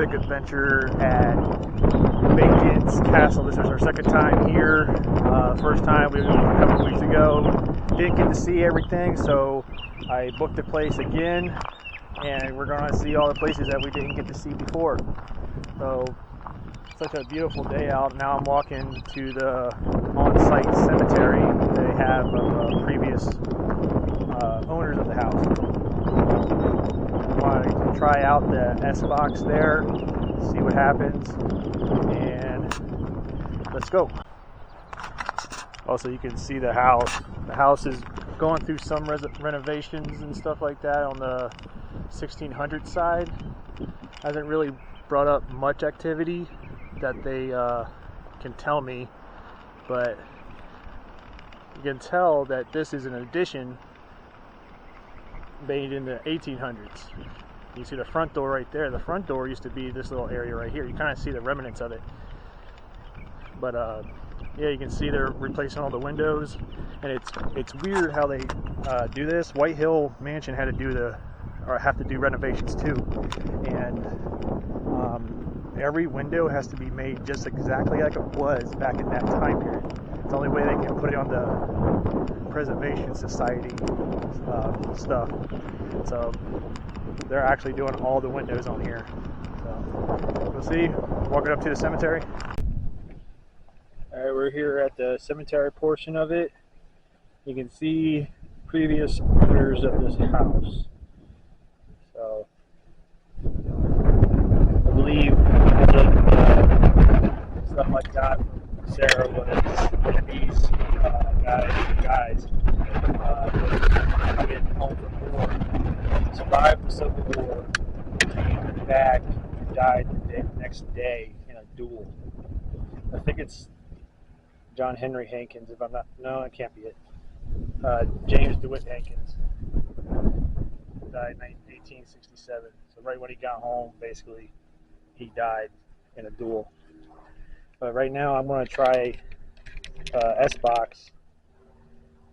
epic adventure at Bacon's Castle. This is our second time here. First time we were a couple weeks ago. Didn't get to see everything, so I booked a place again, and we're going to see all the places that we didn't get to see before. So, such a beautiful day out. Now I'm walking to the on-site cemetery they have of previous owners of the house. I want to try out the S-Box there, see what happens, and let's go. Also, you can see the house. The house is going through some renovations and stuff like that on the 1600 side. Hasn't really brought up much activity that they can tell me, but you can tell that this is an addition made in the 1800s. You see the front door right there. The front door used to be this little area right here. You kind of see the remnants of it. But yeah, you can see they're replacing all the windows, and it's weird how they do this. White Hill Mansion had to have to do renovations too, and every window has to be made just exactly like it was back in that time period. It's the only way they can put it on the Preservation Society stuff. So they're actually doing all the windows on here. So we'll see. Walking up to the cemetery. Alright, we're here at the cemetery portion of it. You can see previous owners of this house. So I believe stuff like that from Sarah was one of these guys coming home from war, survived the Civil War, came back, and died the next day in a duel. I think it's John Henry Hankins, if I'm not, no, it can't be it. James DeWitt Hankins died in 1867. So right when he got home, basically, he died in a duel. But right now, I'm going to try S-Box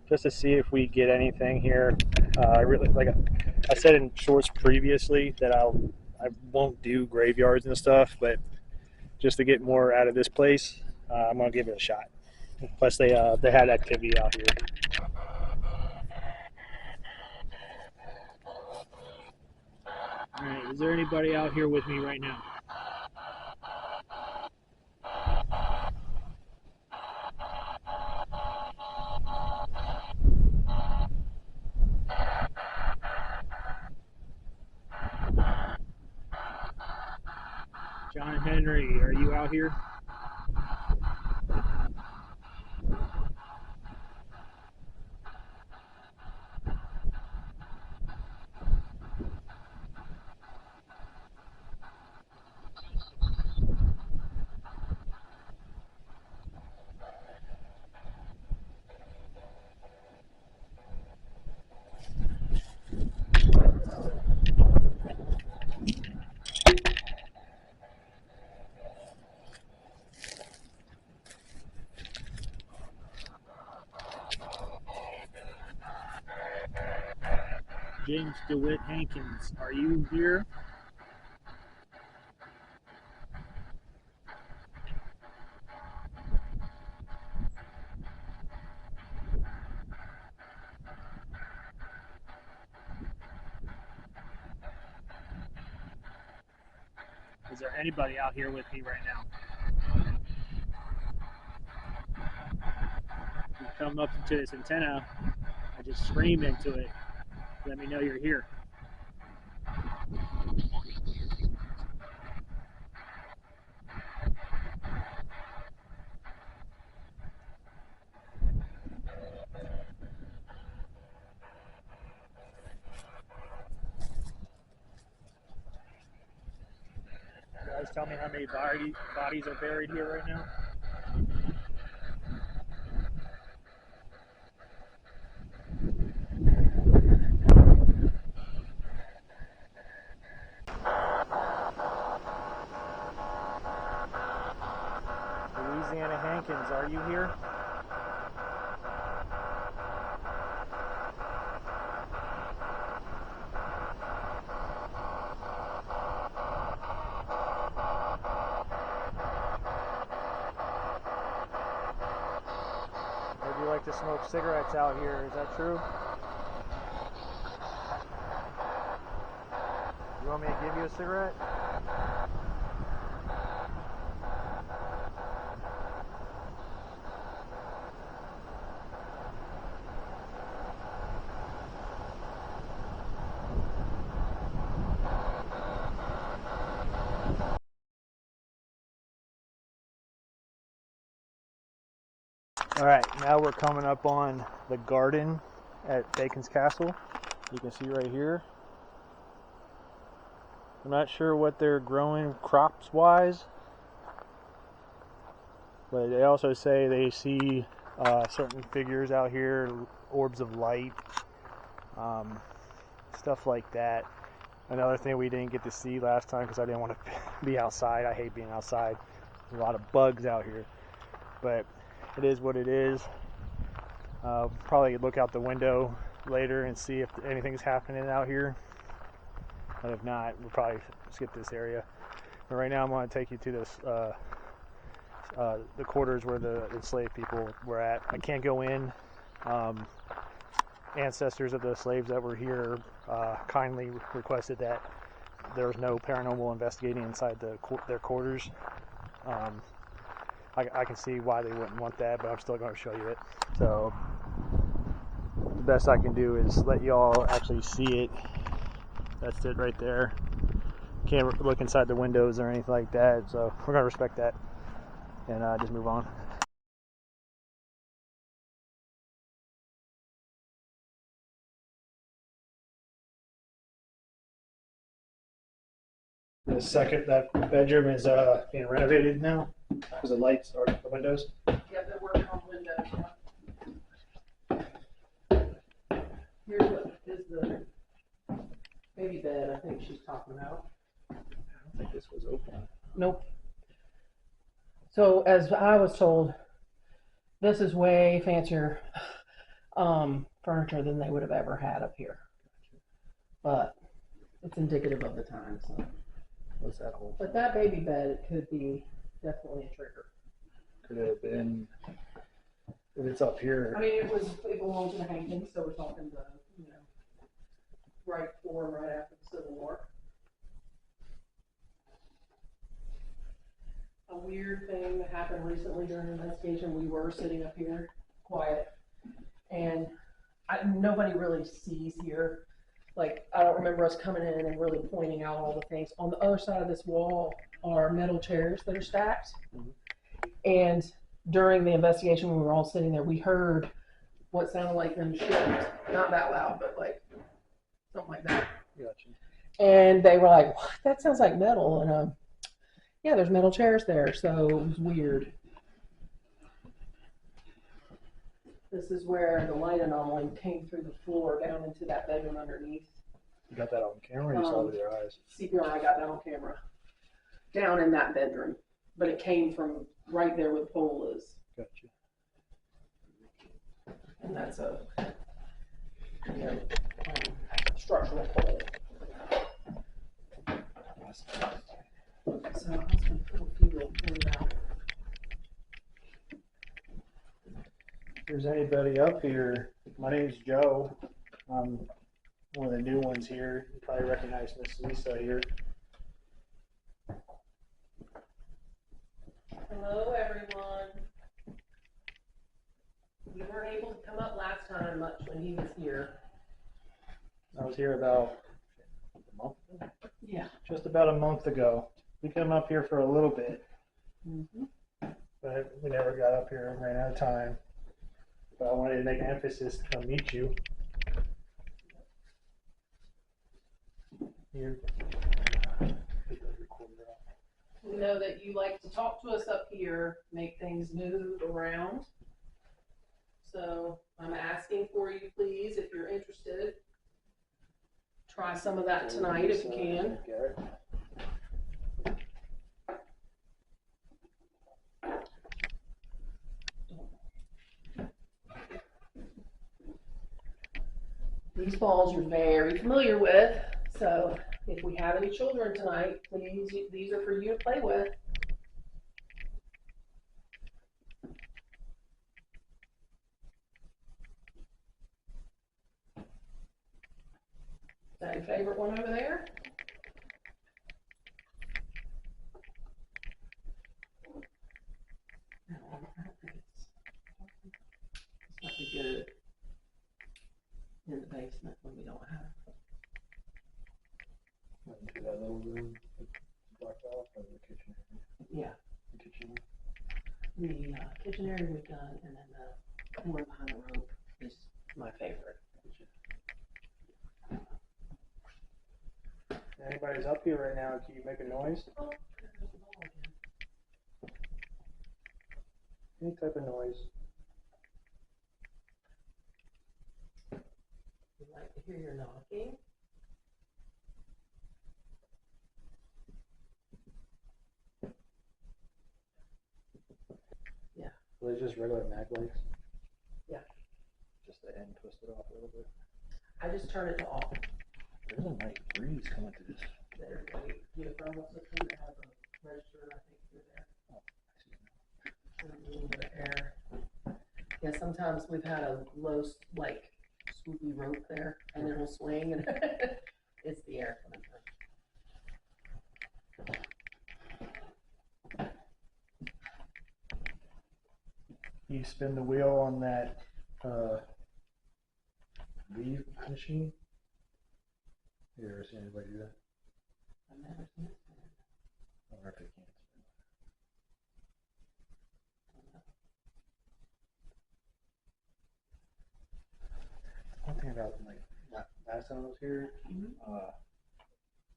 just to see if we get anything here. I really, like I said in shorts previously, that I won't do graveyards and stuff, but just to get more out of this place, I'm going to give it a shot. Plus, they had activity out here. All right, is there anybody out here with me right now? John Henry, are you out here? James DeWitt Hankins, are you here? Is there anybody out here with me right now? You come up to this antenna, I just scream into it. Let me know you're here. You guys tell me how many bodies are buried here right now? Louisiana Hankins, are you here? like to smoke cigarettes out here. Is that true? You want me to give you a cigarette? All right, now we're coming up on the garden at Bacon's Castle. You can see right here. I'm not sure what they're growing crops wise, but they also say they see certain figures out here, orbs of light, stuff like that. Another thing we didn't get to see last time because I didn't want to be outside. I hate being outside. There's a lot of bugs out here, but it is what it is. Probably look out the window later and see if anything's happening out here. But if not, we'll probably skip this area. But right now I'm going to take you to this the quarters where the enslaved people were at. I can't go in. Ancestors of the slaves that were here kindly requested that there was no paranormal investigating inside their quarters. I can see why they wouldn't want that, but I'm still going to show you it. So the best I can do is let y'all actually see it. That's it right there. Can't look inside the windows or anything like that, so we're going to respect that and just move on. The second, that bedroom is being renovated now because the lights or the windows. Yeah, they're working on windows. Here's what is the baby bed I think she's talking about. I don't think this was open. Nope. So as I was told, this is way fancier furniture than they would have ever had up here. But it's indicative of the time. So. What's that hole? But that baby bed could be definitely a trigger. Could it have been? If it's up here. I mean, it belonged to the Hankins, so we're talking the right before and right after the Civil War. A weird thing that happened recently during an investigation. We were sitting up here, quiet, and nobody really sees here. Like, I don't remember us coming in and really pointing out all the things. On the other side of this wall are metal chairs that are stacked. Mm-hmm. And during the investigation, when we were all sitting there, we heard what sounded like them shift. Not that loud, but like something like that. Gotcha. And they were like, "What? That sounds like metal." And yeah, there's metal chairs there, so it was weird. This is where the light anomaly came through the floor down into that bedroom underneath. You got that on camera or you saw it with your eyes? CPR, I got that on camera. Down in that bedroom. But it came from right there where the pole is. Gotcha. And that's a structural pole. So I was going to put a few little things out. If there's anybody up here, my name's Joe. I'm one of the new ones here. You probably recognize Miss Lisa here. Hello, everyone. You weren't able to come up last time much when he was here. I was here about a month ago? Yeah. Just about a month ago. We came up here for a little bit. Mm-hmm. But we never got up here and ran out of time. But I wanted to make an emphasis to come meet you. Here. We know that you like to talk to us up here, make things move around. So I'm asking for you, please, if you're interested, try some of that tonight if you can. These balls you're very familiar with, so if we have any children tonight, please, these are for you to play with. that your favorite one over there? No, I don't think it's might be good in the basement when we don't have. Into that little room, blocked off, or the kitchen area? Yeah, The kitchen. the kitchen area we've done, and then the one behind the rope is my favorite. Anybody's up here right now, can you make a noise? Oh, there's the ball again. Any type of noise? We'd like to hear your knocking. Are they just regular mag lights? Yeah. Just the end twisted off a little bit. I just turn it off. There's a nice breeze coming through this. There's a geothermal system that has a register, I think, through there. A little bit of air. Yeah, sometimes we've had a low, like, swoopy rope there, and it'll swing, and it's the air coming through. You spin the wheel on that weave machine? You ever seen anybody do that? I've never seen it. I wonder if they can spin. One thing about like last time I was here,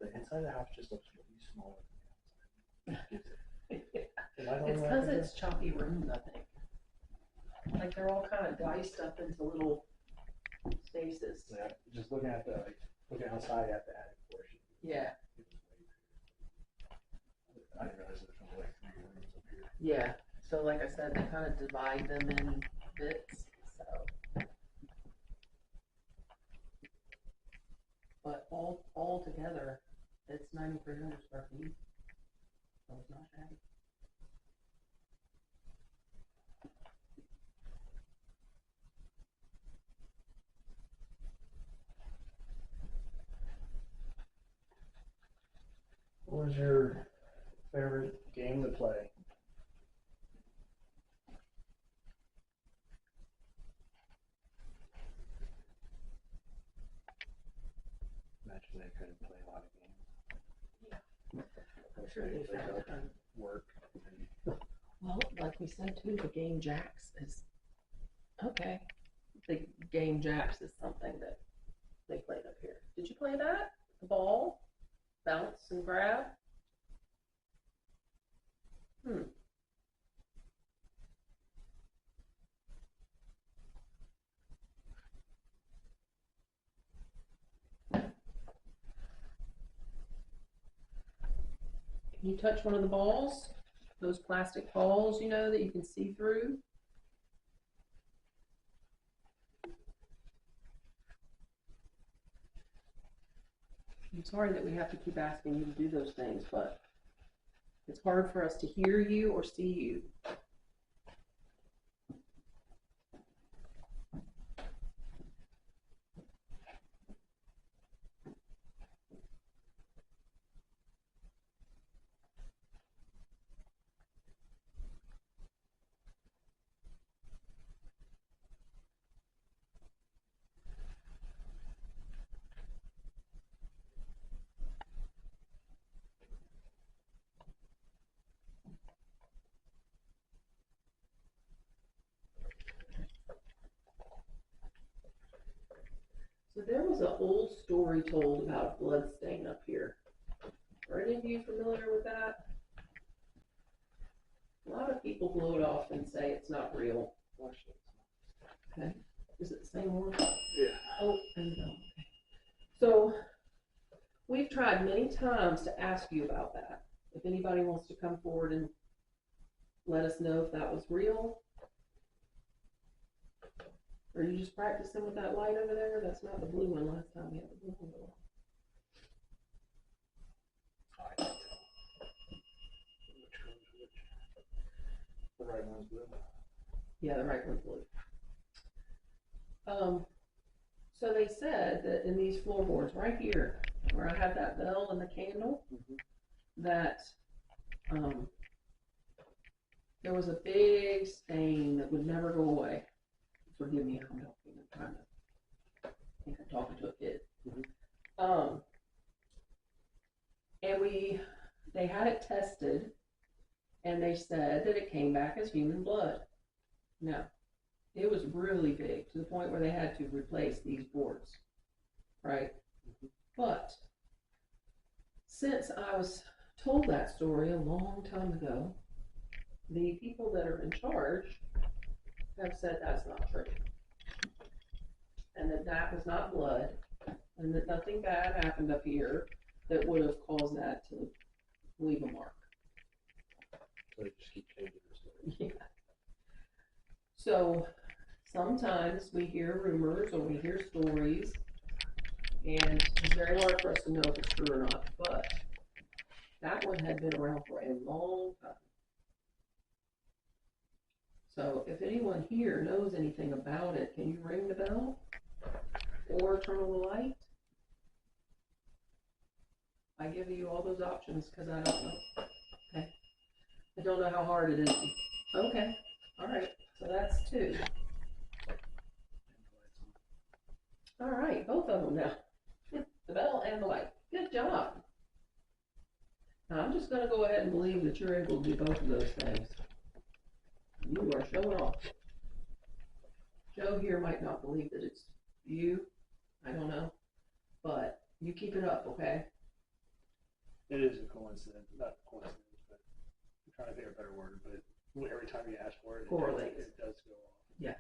the inside of the house just looks really smaller than the outside. Am I the only It's one because out there? it's choppy rooms, I think. Like, they're all kind of diced up into little spaces. Yeah, just looking at the looking outside at the attic portion. Yeah, I didn't realize there was only like 3 rooms up here. yeah. So like I said, they kind of divide them in bits, so. But all together, it's 9,300 square feet. So it's not shabby. What was your favorite game to play? Imagine they couldn't play a lot of games. I'm sure they found time. Work. Well, like we said too, the game jacks is, okay. The game jacks is something that they played up here. Did you play that? The ball? Bounce and grab? Can you touch one of the balls? Those plastic balls, you know, that you can see through? I'm sorry that we have to keep asking you to do those things, but it's hard for us to hear you or see you. So there was an old story told about a blood stain up here. Are any of you familiar with that? A lot of people blow it off and say it's not real. Okay, is it the same one? Yeah. Oh, and no. Okay. So we've tried many times to ask you about that. If anybody wants to come forward and let us know if that was real. Are you just practicing with that light over there? That's not the blue one. Last time we had the blue one go on. I can't tell. Which one's which? The right one's blue. Yeah, the right one's blue. So they said that in these floorboards right here, where I have that bell and the candle, Mhm. that, there was a big stain that would never go away. Forgive me, I'm talking, I'm trying to, I think I'm talking to a kid. Mhm. And they had it tested, and they said that it came back as human blood. Now, it was really big, to the point where they had to replace these boards, right? Mhm. But since I was told that story a long time ago, the people that are in charge have said that's not true. And that was not blood, and that nothing bad happened up here that would have caused that to leave a mark. So they just keep changing the story. Yeah. So sometimes we hear rumors or we hear stories, and it's very hard for us to know if it's true or not, but that one had been around for a long time. So if anyone here knows anything about it, can you ring the bell or turn on the light? I give you all those options because I don't know. Okay. I don't know how hard it is. Okay. All right. So that's 2. All right. Both of them now. The bell and the light. Good job. Now I'm just going to go ahead and believe that you're able to do both of those things. You are showing off. Joe here might not believe that it's you. I don't know. But you keep it up, okay? It is a coincidence, not a coincidence, but I'm trying to think of a better word, but every time you ask for it, Correlates. it does go off. Yes.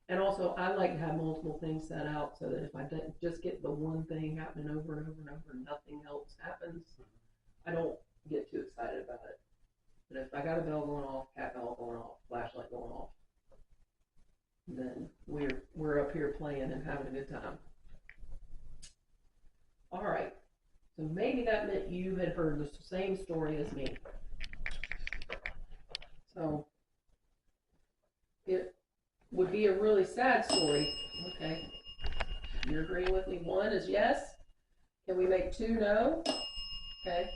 And also, I like to have multiple things set out so that if I just get the one thing happening over and over and over and nothing else happens, I don't get too excited about it. But if I got a bell going off, cat bell going off, flashlight going off, then we're up here playing and having a good time. All right. So maybe that meant you had heard the same story as me. So it would be a really sad story. Okay. You're agreeing with me? 1 is yes. Can we make 2 no? Okay.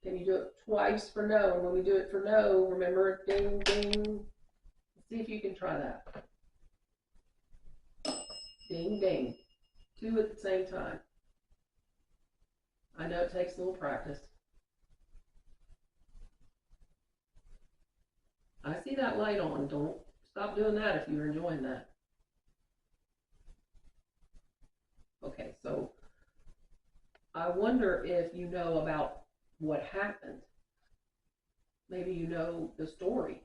Can you do it twice for no? And when we do it for no, remember, ding, ding. See if you can try that. Ding, ding. 2 at the same time. I know it takes a little practice. I see that light on. Don't stop doing that if you're enjoying that. Okay, so I wonder if you know about what happened. Maybe you know the story.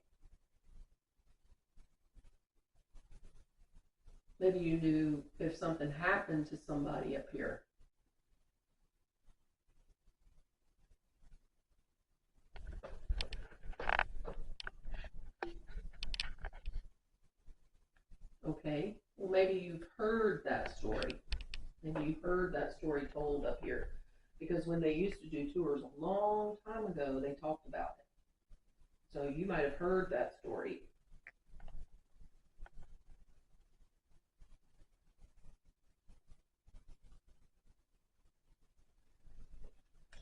Maybe you knew if something happened to somebody up here. Okay, well maybe you've heard that story. Maybe you've heard that story told up here. Because when they used to do tours a long time ago, they talked about it. So you might have heard that story.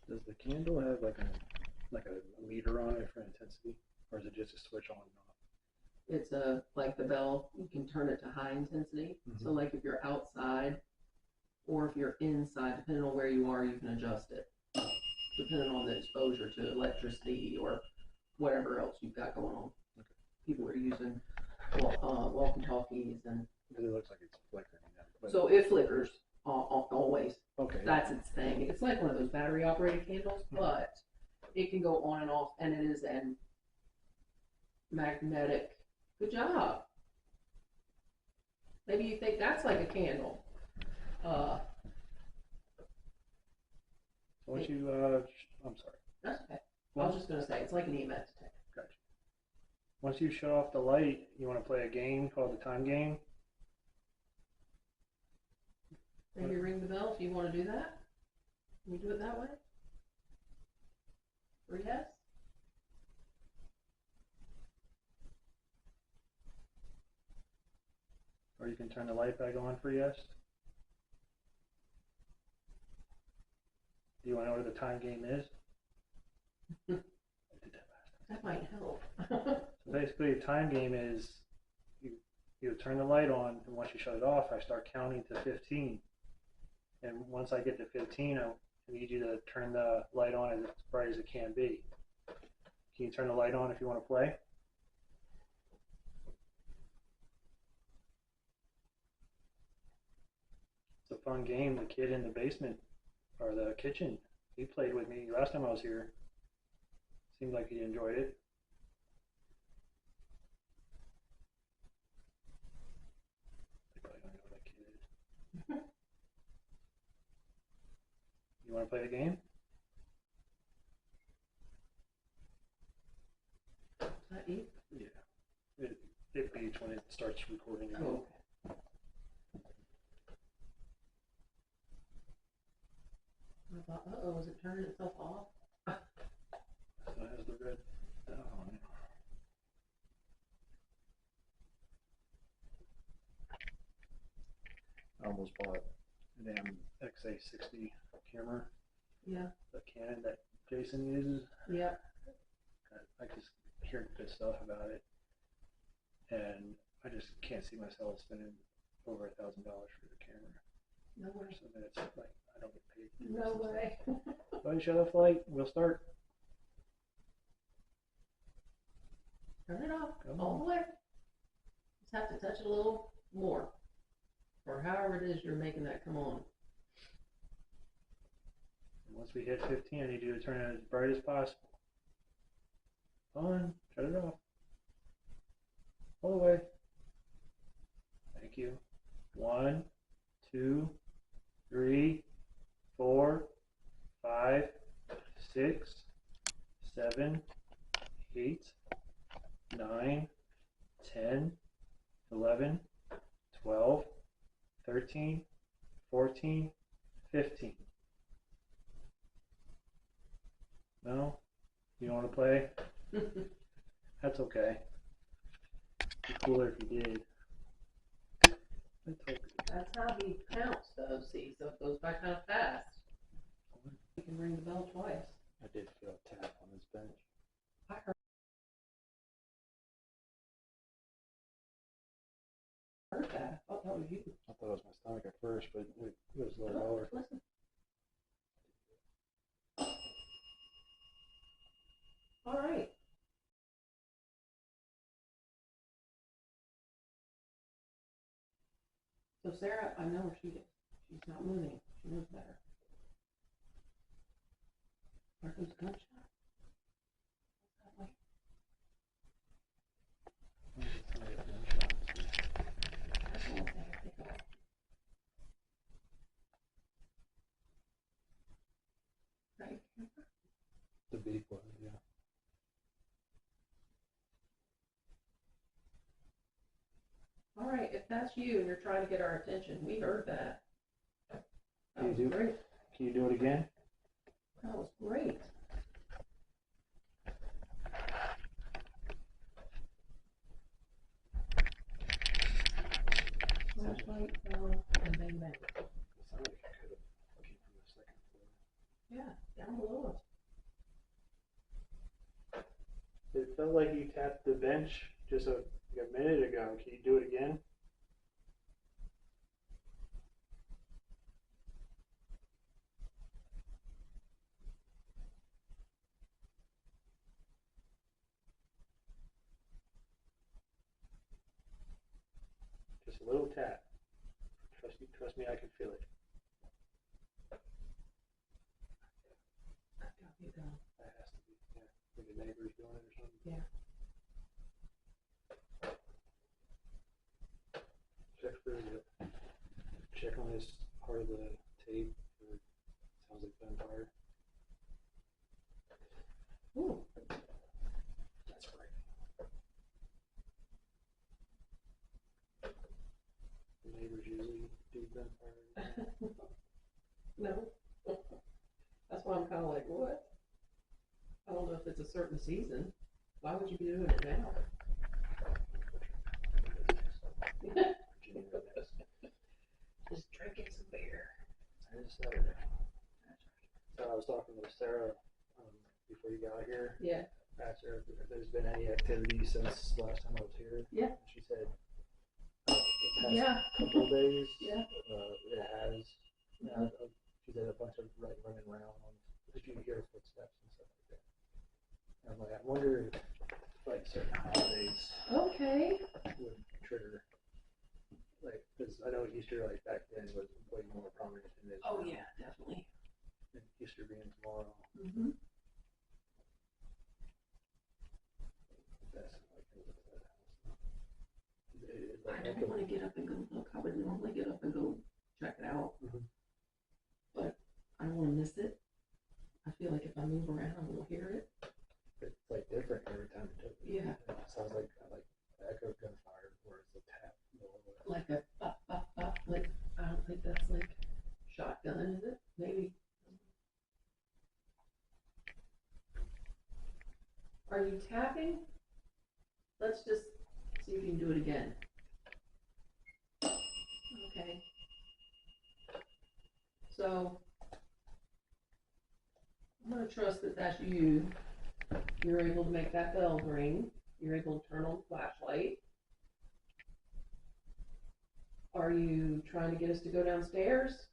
Does the candle have like a meter on it for intensity, or is it just a switch on and off? It's like the bell, you can turn it to high intensity. So like if you're outside or if you're inside, depending on where you are, you can adjust it. Depending on the exposure to electricity or whatever else you've got going on. Okay. People are using walkie-talkies and. Because it looks like it's flickering. But So it flickers always. okay. That's its thing. It's like one of those battery operated candles, but it can go on and off, and it is an magnetic. Good job. Maybe you think that's like a candle. Once you, I'm sorry. That's okay. I was just gonna say it's like an EMF detector. Gotcha. Once you shut off the light, you want to play a game called the time game. Maybe ring the bell if you want to do that. Can we do it that way? Or yes? Or you can turn the light back on for yes. Do you want to know what the time game is? I did that last time. That might help. So basically, a time game is you turn the light on, and once you shut it off, I start counting to 15. And once I get to 15, I need you to turn the light on as bright as it can be. Can you turn the light on if you want to play? It's a fun game. The kid in the basement or the kitchen, he played with me last time I was here. Seemed like he enjoyed it. They probably don't know who that kid is. You want to play the game? Is that you? Yeah. It beeps when it starts recording again. Oh, okay. I thought, uh-oh, is it turning itself off? So it has the red dot on it. I almost bought a damn XA60 camera, Yeah, the Canon that Jason uses. yeah. I just hear good stuff about it, and I just can't see myself spending over $1,000 for the camera. No way. So then it's like I don't get paid. to do No this and way. stuff. Go ahead, shut off the light. We'll start. Turn it off Come all on. the way. Just have to touch it a little more. Or however it is you're making that come on. And once we hit 15, I need you to turn it as bright as possible. On, shut it off. All the way. Thank you. 1, 2, 3, 4, 5, 6, 7, 8, 9, 10, 11, 12, 13, 14, 15. No? You don't want to play? That's okay. It'd be cooler if you did. Let's hope it- That's how he counts though, see, so it goes by kind of fast. You can ring the bell twice. I did feel a tap on his bench. I heard that. I thought that was you. I thought it was my stomach at first, but it was a little Oh, lower. listen. All right. So Sarah, I know where she is. She's not moving. She knows better. There goes a gunshot. That way. That's the one thing I think of. Right. The beep was, yeah. All right, if that's you and you're trying to get our attention, we heard that. That Can was you do- great. Can you do it again? That was great. Flashlight fell and bang bang. It sounded like it could have came from the second floor. Yeah, down below us. It felt like you tapped the bench just a minute ago. Can you do it again? Just a little tap. Trust me, I can feel it. That got me going. That has to be, yeah. Maybe the neighbor's doing it or something. Yeah. Check on this part of the tape. Or sounds like gunfire. Ooh. That's right. The neighbors usually do gunfire. No. That's why I'm kind of like, what? I don't know if it's a certain season. Why would you be doing it now? Virginia 15 minutes. Just drinking some beer. I just Saturday. So I was talking with Sarah before you got here. Yeah. Asked her if there's been any activity since last time I was here. Yeah. And she said the past Yeah. couple of days, Yeah. it has. She did a bunch of running around. If you hear footsteps and stuff like that. And I'm like, I wonder if like certain holidays Okay. would trigger. Like, because I know Easter, like back then, was way more prominent than it is. Oh now. yeah, definitely. And Easter being tomorrow. Mm-hmm. That's like I don't want to get up and go look. I would normally get up and go check it out, but I don't want to miss it. I feel like if I move around, I will hear it. it's like different every time you took it. Yeah. It sounds like echo gunfire, where it's a tap. Like a pop, pop, pop. Like, I don't think that's like shotgun, is it? Maybe. Are you tapping? Let's just see if you can do it again. Okay. So, I'm gonna trust that that's you. You're able to make that bell ring. You're able to turn on the flashlight. Are you trying to get us to go downstairs?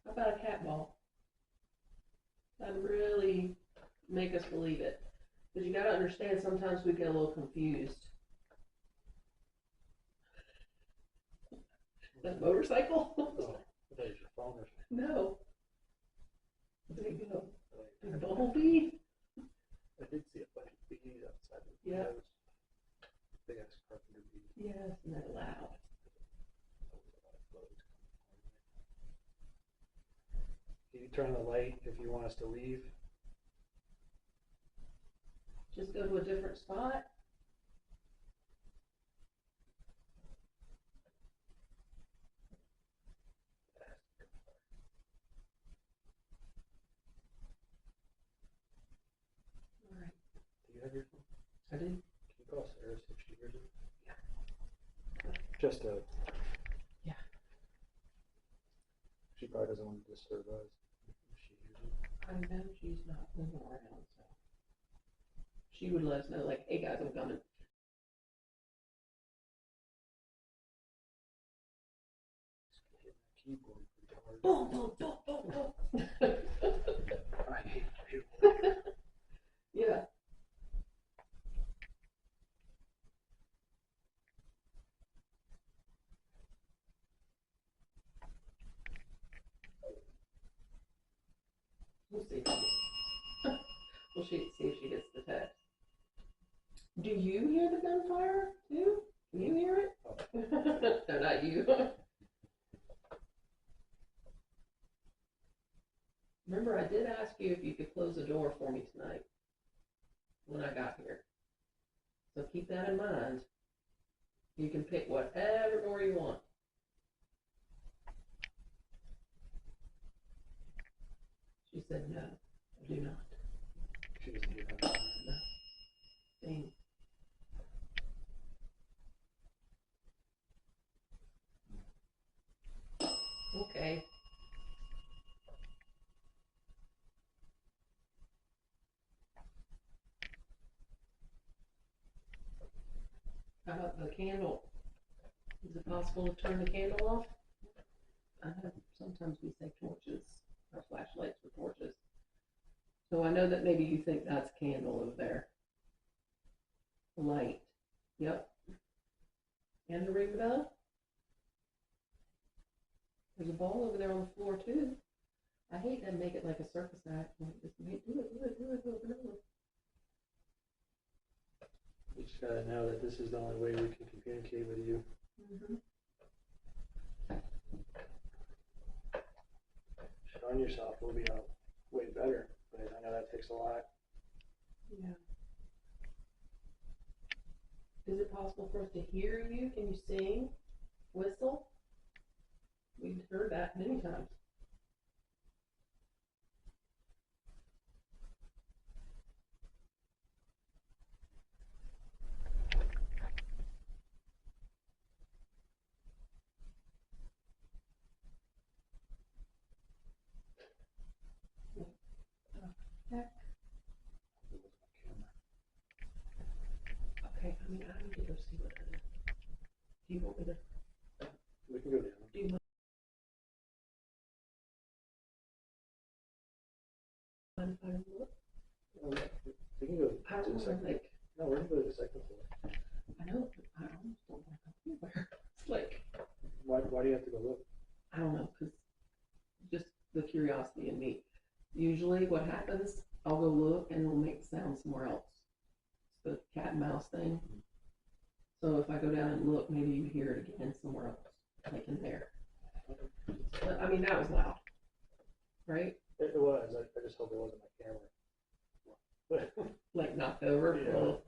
How about a cat ball? That'd really make us believe it. Because you gotta understand, sometimes we get a little confused. That motorcycle? Oh, I thought it was your phone or something. No. There you go. Big bumblebee? I did see a bunch of bees outside the Yeah. windows. Big ass carpenter bees. Yes, and they're loud. Can you turn the light if you want us to leave? Just go to a different spot. All right. Do you have your phone? I did. Can you call Sarah see if she hears it? Yeah. Just to. Yeah. She probably doesn't want to disturb us if she hears it. I know she's not moving around, so she would let us know, like, hey guys, I'm coming. Hit the keyboard pretty hard. Boom, boom, boom, boom, boom. I hate people. Yeah. We'll see. We'll see if she gets the text. Do you hear the gunfire too? Can you hear it? Oh. No, not you. Remember, I did ask you if you could close the door for me tonight when I got here. So keep that in mind. You can pick whatever door you want. She said, no, I do not. She doesn't hear that. No. Dang. Okay. How about the candle? Is it possible to turn the candle off? I know sometimes we say torches, or flashlights with torches. So I know that maybe you think that's a candle over there. Light. Yep. And the ring bell. There's a ball over there on the floor too. I hate to make it like a circus act. Like, just do it, over and over. We just gotta know that this is the only way we can communicate with you. Mm-hmm. Showing yourself will be way better, but I know that takes a lot. Yeah. Is it possible for us to hear you? Can you sing? Whistle? We've heard that many times. Do you want me to? We can go down. Do you mind if I look? We can go I don't know, like, No, we're gonna go to the second floor. I know, but I almost don't want to go anywhere. It's like, Why do you have to go look? I don't know, because just the curiosity in me. Usually what happens, I'll go look and it'll make sound somewhere else. It's the cat and mouse thing. So if I go down and look, maybe you hear it again somewhere else, like in there. But, I mean, that was loud, right? It was. I just hope it wasn't my camera. Like knocked over. Yeah. Well,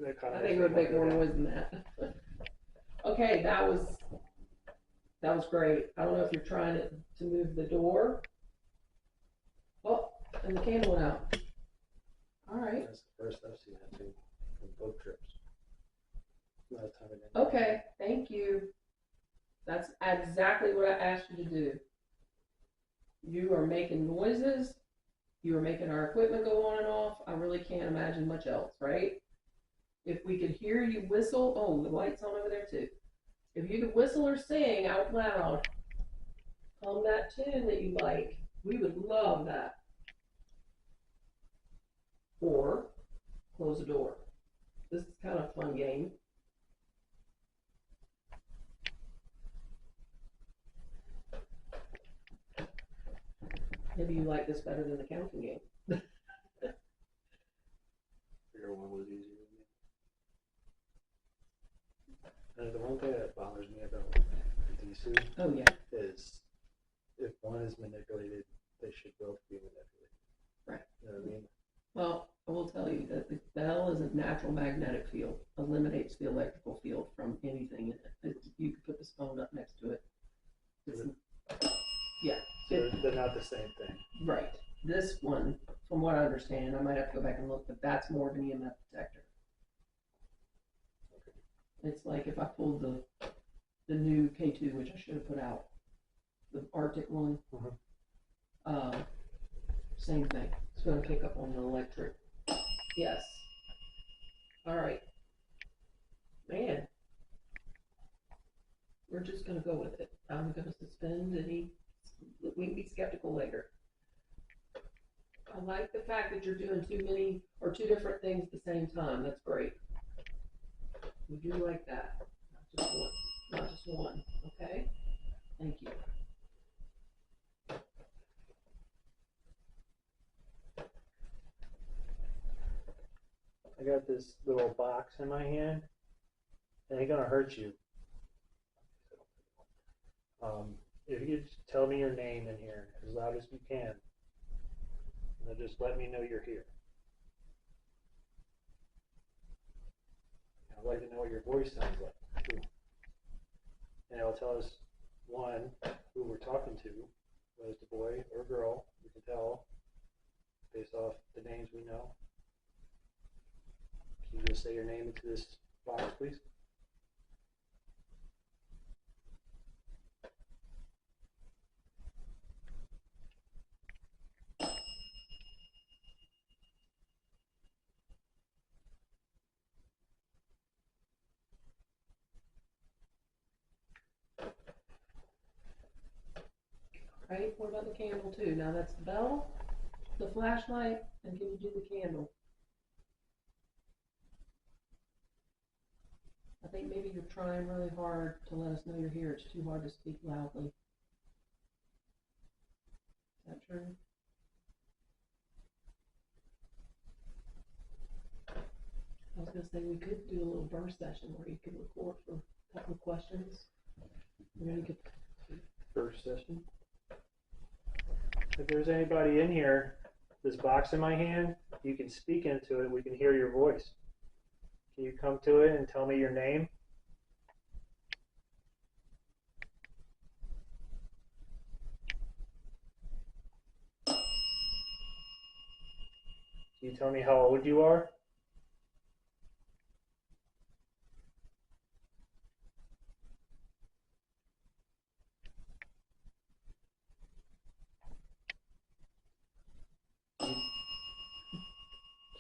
That kinda I think it makes would me make wanna more go down. noise than that. Okay, that was great. I don't know if you're trying to move the door. Oh, and the candle went out. All right. That's the first I've seen that too, on boat trips. Last time I did. Okay, thank you. That's exactly what I asked you to do. You are making noises. You are making our equipment go on and off. I really can't imagine much else, right? If we could hear you whistle, oh, the light's on over there too. If you could whistle or sing out loud, hum that tune that you like, we would love that. Or close the door. This is kind of a fun game. Maybe you like this better than the counting game. Figure one was easier than the other. And the one thing that bothers me about DC Oh yeah, is if one is manipulated, they should both be manipulated. Right. You know what I mean? well, I will tell you that the bell is a natural magnetic field, eliminates the electrical field from anything in it. You could put this phone up next to it. It's, yeah, So they're not the same thing. right. This one, from what I understand, I might have to go back and look, but that's more of an EMF detector. It's like if I pulled the new K2, which I should have put out, the Arctic one, same thing. It's going to pick up on the electric. Yes. All right. Man, we're just going to go with it. I'm going to suspend any. We can be skeptical later. I like the fact that you're doing too many or two different things at the same time. That's great. We do like that. Not just one. Not just one. Okay? Thank you. I got this little box in my hand. It ain't gonna hurt you. If you could just tell me your name in here as loud as you can, and then just let me know you're here. I'd like to know what your voice sounds like too. And it'll tell us, one, who we're talking to, whether it's a boy or a girl. We can tell based off the names we know. Can you just say your name into this box, please? Right? What about the candle too? Now that's the bell, the flashlight, and can you do the candle? I think maybe you're trying really hard to let us know you're here. It's too hard to speak loudly. Is that true? I was gonna say we could do a little burst session where you could record for a couple of questions. And then you could. First session. If there's anybody in here, this box in my hand, you can speak into it. We can hear your voice. Can you come to it and tell me your name? Can you tell me how old you are?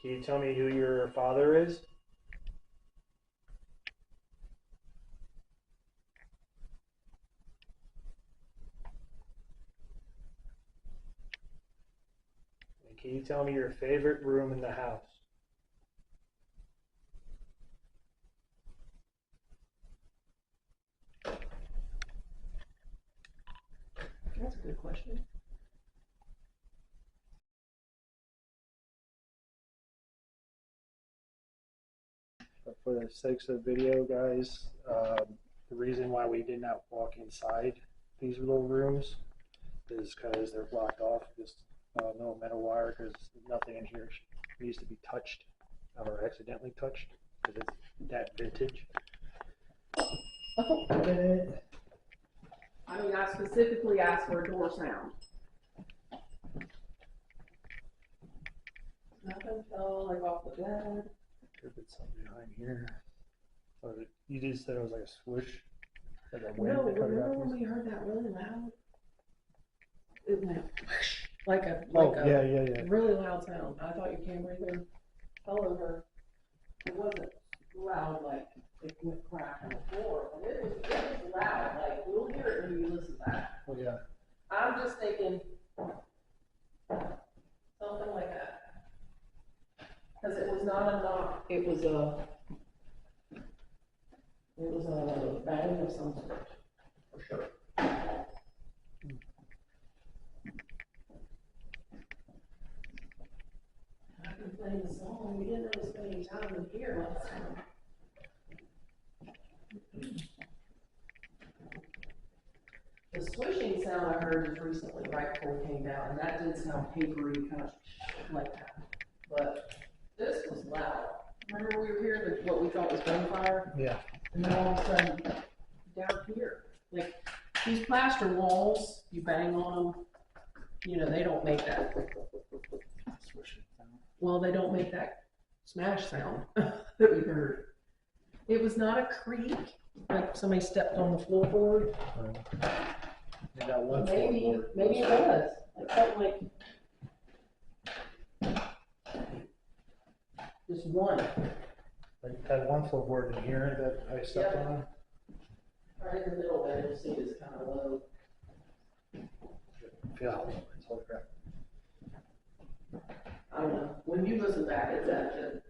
Can you tell me who your father is? Can you tell me your favorite room in the house? That's a good question. But for the sakes of the video, guys, the reason why we did not walk inside these little rooms is because they're blocked off, just no metal wire, because nothing in here needs to be touched or accidentally touched, because it's that vintage. Oh, I mean, I specifically asked for a door sound. Nothing fell like off the bed. Could have been something behind here. Or you just said it was like a swoosh, like a No, wind coming remember out. when we heard that really loud? It went whoosh, like a Yeah. really loud sound. I thought your camera either fell over. It wasn't loud like it went crack on the floor, but it was loud. Like you'll hear it when you listen to that. Oh yeah. I'm just thinking something like that. Because it was not a knock, it was a bang of some sort, for sure. I've been playing the song, we didn't really spend any time in here last time. The swishing sound I heard just recently, right before we came down, and that did sound papery, kind of like that. But this was loud. Remember we were hearing what we thought was gunfire? Yeah. And then all of a sudden, down here, like these plaster walls, you bang on them, you know, they don't make that. Well, they don't make that smash sound that we heard. It was not a creak, like somebody stepped on the floorboard. You got one Maybe floorboard. it was. It felt like just one. Like had one floorboard in here that I stepped on. Right in the middle there, you'll see it's kind of low. Feel how low it is. Holy crap. I don't know. When you listen back, it's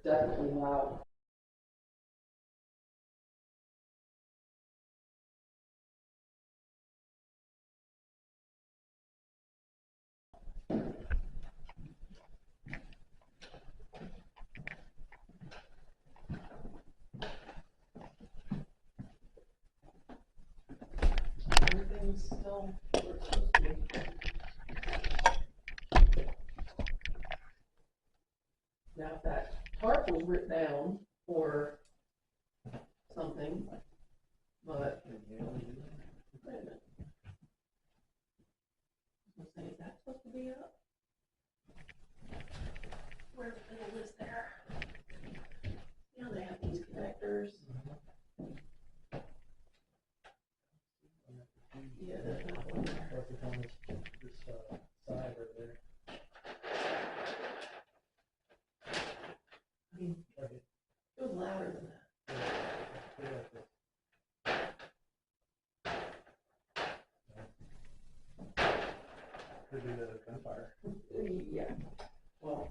definitely loud. Everything's still where it's supposed to be. Now, if that tarp was ripped down or something, but, wait a minute. I was gonna say, is that supposed to be up? Where the middle is there? You know, they have these connectors. Yeah, there's not one there. It's on this side right there. I mean, it was louder than that. Could be the gunfire. Yeah, well,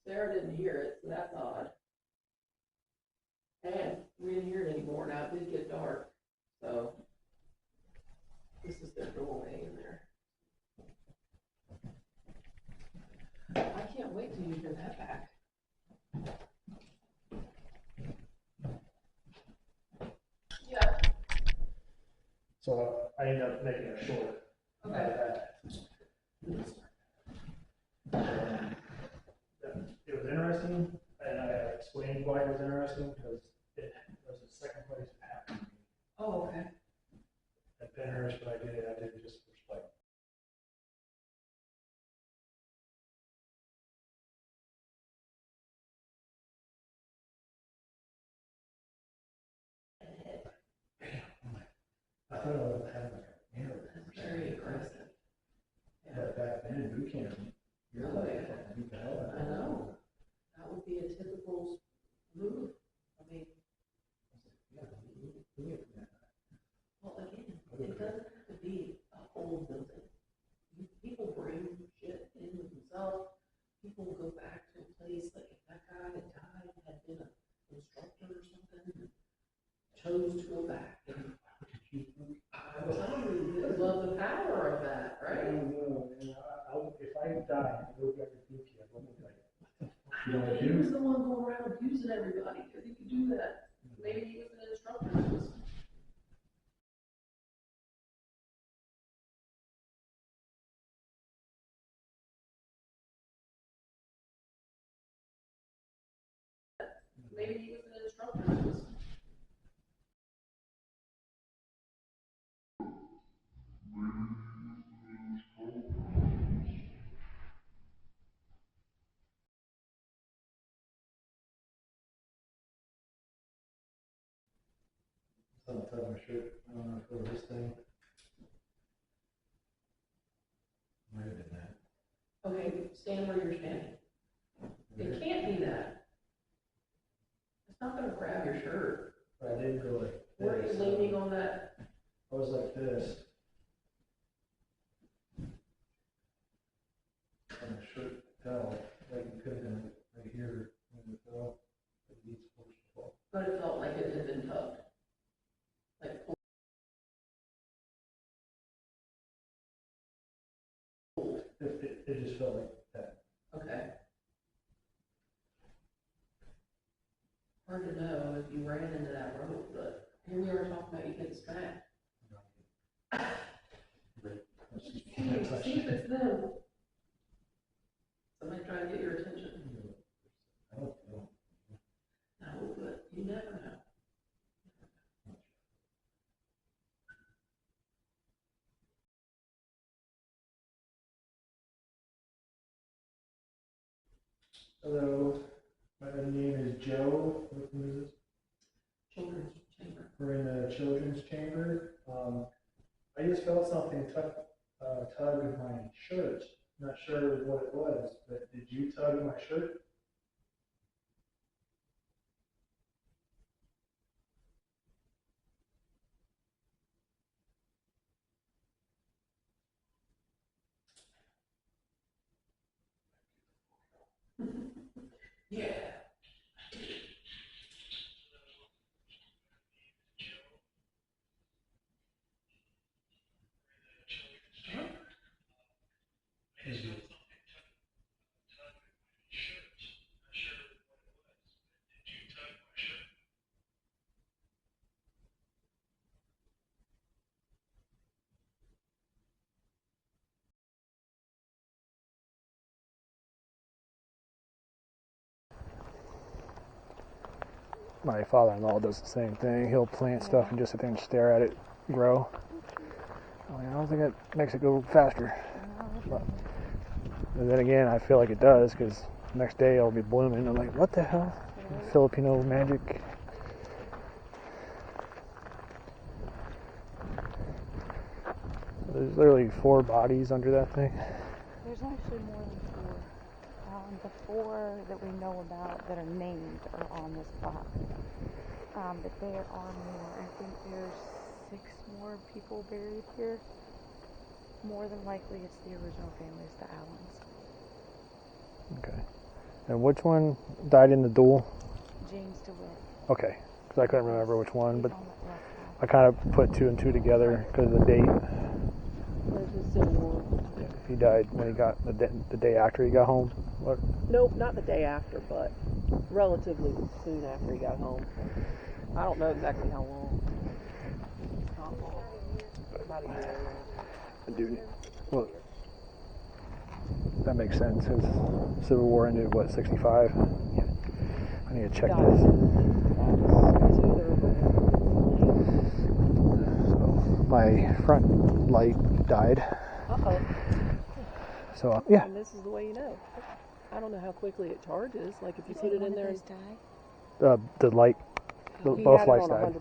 Sarah didn't hear it, so that's odd. And we didn't hear it anymore, now it did get dark, so this is their doorway in there. I can't wait till you hear that back. Yeah, So I ended up making it short. okay. It was interesting, and I explained why it was interesting, because it was the second place it happened to me. Oh, okay. At Penhurst, but I did it just for like. I thought I was having like a mirror. That's very aggressive. But back then, boot camp, you're Oh, like, yeah. beat the hell out of I it. know. That would be a typical move. I mean, Yeah, yeah. well, again, it doesn't have to be a whole building. People bring shit in with themselves. die. Go get your PTO. Let me tell you. You know what I He was do? the one going around abusing everybody, because he could do that. Maybe he was an instructor. Maybe he was an instructor. Something tied my shirt. I don't know if it was this thing. Might have been that. Okay, stand where you're standing. It can't be that. It's not gonna grab your shirt. But I didn't go like Were you this. leaning on that? I was like this. And the shirt fell, like it could have been right here when it fell. But it needs force to fall. But it felt like it had been tugged. Like pulled. It just felt like that. Okay. Hard to know if you ran into that rope, but here we are talking about you getting smacked. See if it's them. Somebody trying to get your attention. I don't know. No, but you never know. Hello, my name is Joe. Who is this? Children's chamber. We're in the children's chamber. I just felt something tug at my shirt. Not sure what it was, but did you tug my shirt? Yeah. My father-in-law does the same thing. He'll plant stuff and just sit there and stare at it grow. I don't think it makes it go faster. But, and then again, I feel like it does, because next day it'll be blooming. I'm like, what the hell? Filipino magic. There's literally 4 bodies under that thing. There's actually more than 4. The 4 that we know about that are named are on this plaque. But there are more. I think there's 6 more people buried here. More than likely it's the original families, the Allens. Okay. And which one died in the duel? James DeWitt. Okay. Because I couldn't remember which one, but He's on that left I kind of put 2 and 2 together because of the date. There's the Civil War. He died when he got the day after he got home. What? Nope, not the day after, but relatively soon after he got home. I don't know exactly how long. It's not long. About a year. Dude, well, that makes sense. His Civil War ended, what, 65? Yeah. I need to check Got this. it. It's either So, my front light died. Uh-oh. So, yeah. And this is the way you know. I don't know how quickly it charges. Like if you Did put it one in of there. those die? The light, He both had it lights on died.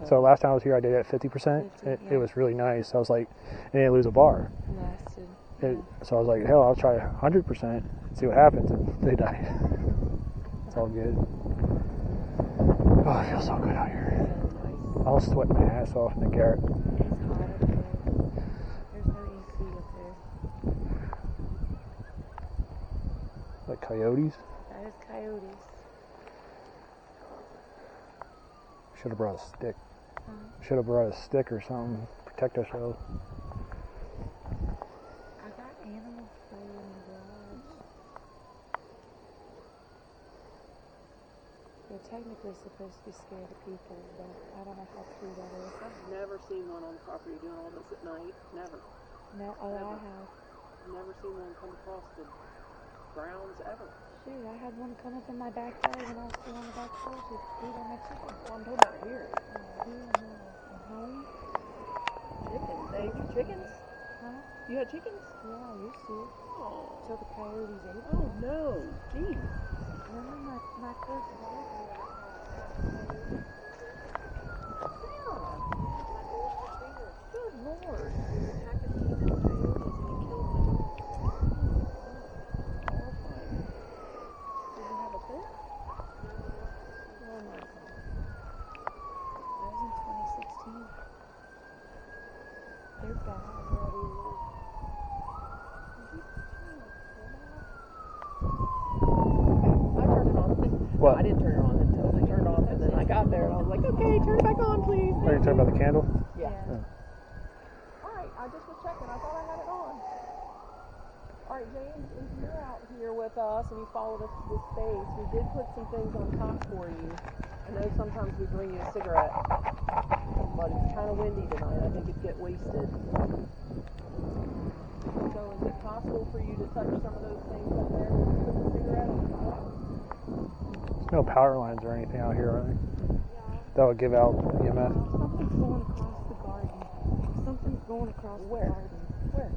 100%. So last time I was here, I did it at 50%. It was really nice. I was like, and I didn't lose a bar. Lasted. So I was like, hell, I'll try 100%, see what happens. And they died. It's all good. Oh, it feels so good out here. I'll sweat my ass off in the garret. It's hot up there. There's no AC up there. Like coyotes. That is coyotes. Should have brought a stick. Huh? Should have brought a stick or something. Protect ourselves. I got animal food in the actually supposed to be scared of people, but I don't know how true that is. I've never seen one on the property doing all this at night. Never. No, oh, I Never. have. Never seen one come across the grounds ever. Shoot, I had one come up in my backyard when I was still on the back porch to eat on my chicken. Well, I'm talking about here. Here, no. At home? Chickens. They ate your chickens? Huh? You had chickens? Yeah, I used to. Oh. Till the coyotes ate Oh them. no. Jeez. Remember my first dog? Good Lord. Attacking female coyotes and he killed my dog. Horrifying. Did you have a pet? Oh my God. That was in 2016. They're bad. I turned it on. What? I didn't turn it on until they turned off, and then I got there and I was like, okay, turn it back on, please. Are you talking about the candle? Yeah. Yeah. Alright, I just was checking. I thought I had it on. Alright, James, if you're out here with us and you followed us to this space, we did put some things on top for you. I know sometimes we bring you a cigarette, but it's kind of windy tonight. I think it'd get wasted. So is it possible for you to touch some of those things up there where we put the cigarette on top? There's no power lines or anything out here, are there? That would give out EMF. Something's going across the garden. Something's going across Where? the garden. Where?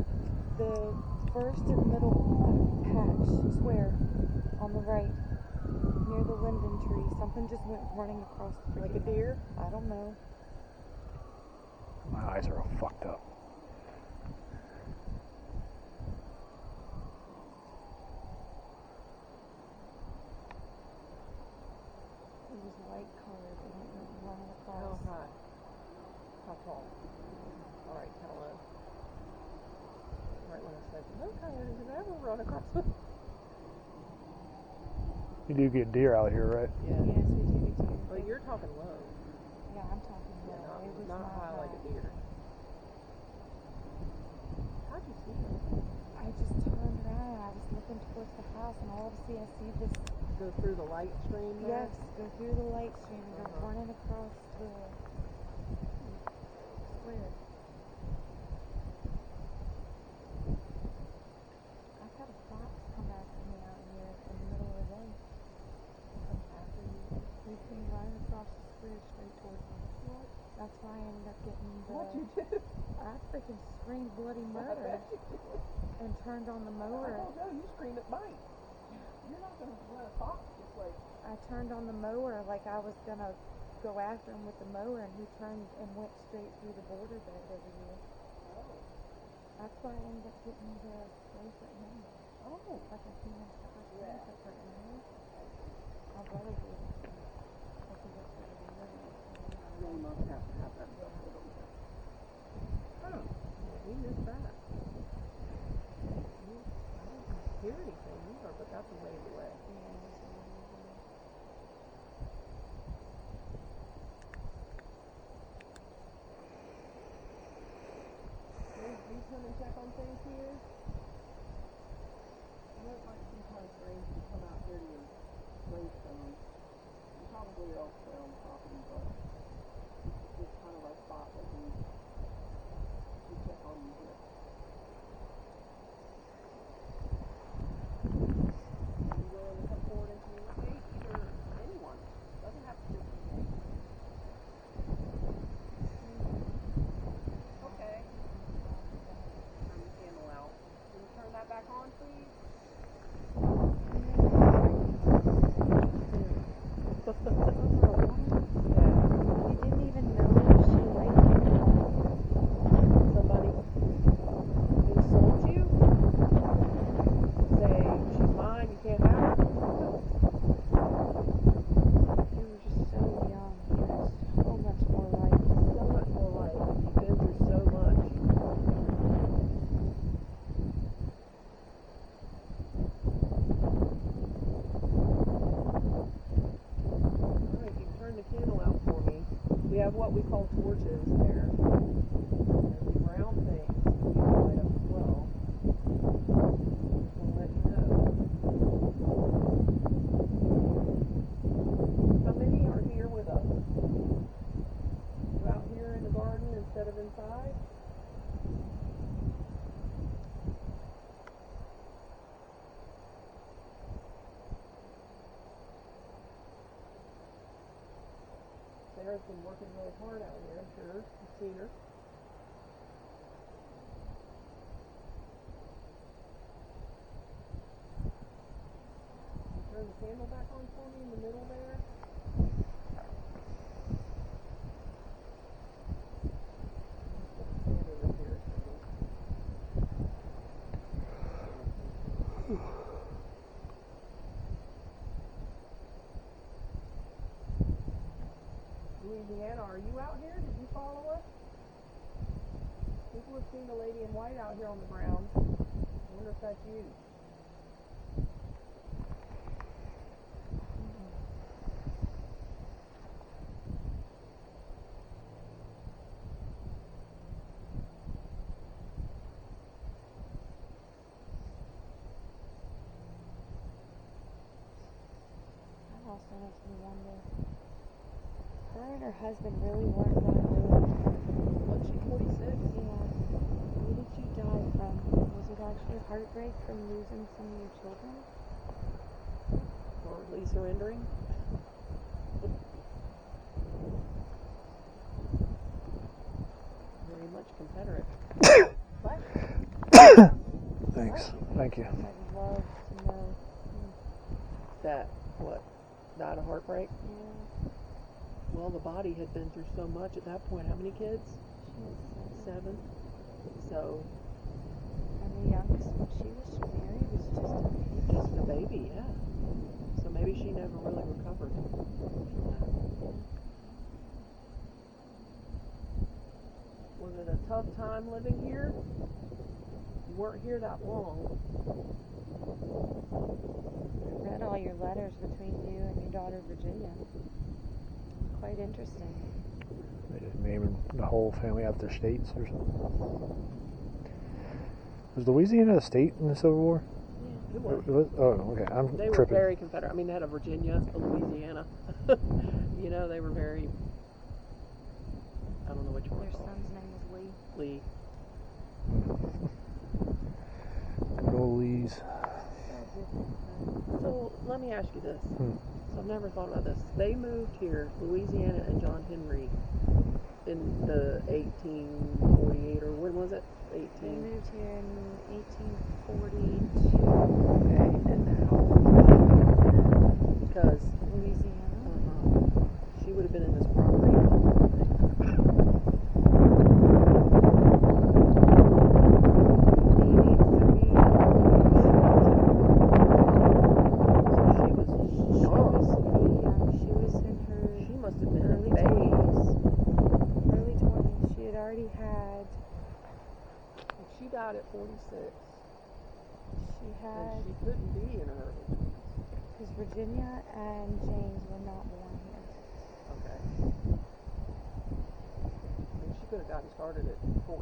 The first and middle patch square on the right, near the linden tree. Something just went running across the Like a freaking- deer? I don't know. My eyes are all fucked up. It was light colored and it went running across. How high? How tall? Alright, how low? Right when I said, no coyotes have ever run across the... You do get deer out here, right? Yeah. Yes, we do get deer. Well, you're talking low. Yeah, I'm talking Yeah, low. It was not high like a deer. How'd you see it? I just turned around. I was looking towards the house, and all of a sudden I see this. Go through the light stream there? Yes, go through the light stream and go running across the square. I've had a fox come after me out here in the middle of the day. After you... He came running across the square straight towards me. What? That's why I ended up getting the. What'd you do? I freaking screamed bloody I murder bet you did. and turned on the I mower. told Joe, you scream at bite. You're not gonna run a fox just like... I turned on the mower like I was gonna go after him with the mower, and he turned and went straight through the border bed over here. Oh. That's why I ended up getting the bracelet ring. Oh. Like a human first Yeah. bracelet for Emily. My brother gave it to me. Because he was really little. They must have to have that stuff with them. Oh. Well, we missed that. I didn't hear anything either, but that's a ways away. Do you come and check on things here? I know it might sometimes rain to come out here to your gravestone. You probably elsewhere on the property, but it's kind of a spot that we check on you here. Are you willing to come forward and communicate? Either anyone. Doesn't have to be me. Okay. Turn the candle out. Can you turn that back on, please? You didn't even notice she like Somebody insults you? Say, she's mine, you can't have her? you were just so young. You had so much more life. So much more life. You've been through so much. Alright, you turn the candle out for me. We have what we call torches there. And the brown things you can light up as well. I'll let you know. How many are instead of inside. Sarah's been working really hard out here, I'm sure. You've seen her. Turn the candle back on for me in the middle there. Louisiana, are you out here? Did you follow us? People have seen the lady in white out here on the ground. I wonder if that's you. That also makes me wonder. Her and her husband really weren't going to live. What, she 46? Yeah. Who did you die from? Was it actually heartbreak from losing some of your children? Or at least surrendering? Very much Confederate. What? Thanks. Thank you. I'd love to know. That, what, died of heartbreak? Yeah. Well, the body had been through so much at that point. How many kids? She was 7. So, And the youngest one she was married was just just a baby, yeah. So maybe she never really recovered from that. Was it a tough time living here? You weren't here that long. I read all your letters between you and your daughter Virginia. It's quite interesting. They just naming the whole family after states or something. Was Louisiana a state in the Civil War? Yeah, it was. It was? Oh, okay. I'm They were tripping. very Confederate. I mean, they had a Virginia, a Louisiana. You know, they were very. I don't know what you want Their to call son's name was Lee. it. Lee. Good old Lee's. So let me ask you this. Hmm. So I've never thought about this. They moved here, Louisiana and John Henry, in the 1848 or when was it? They 18. moved here in 1842. Okay, and how? Because Louisiana. she would have been in this property. Maybe 30. She was in her She must have been early a babe. early 20s. She had already had. She died at 46. She And had. she couldn't be in her early 20s. Because Virginia and James were not born here. Okay. I mean, she could have gotten started at 14,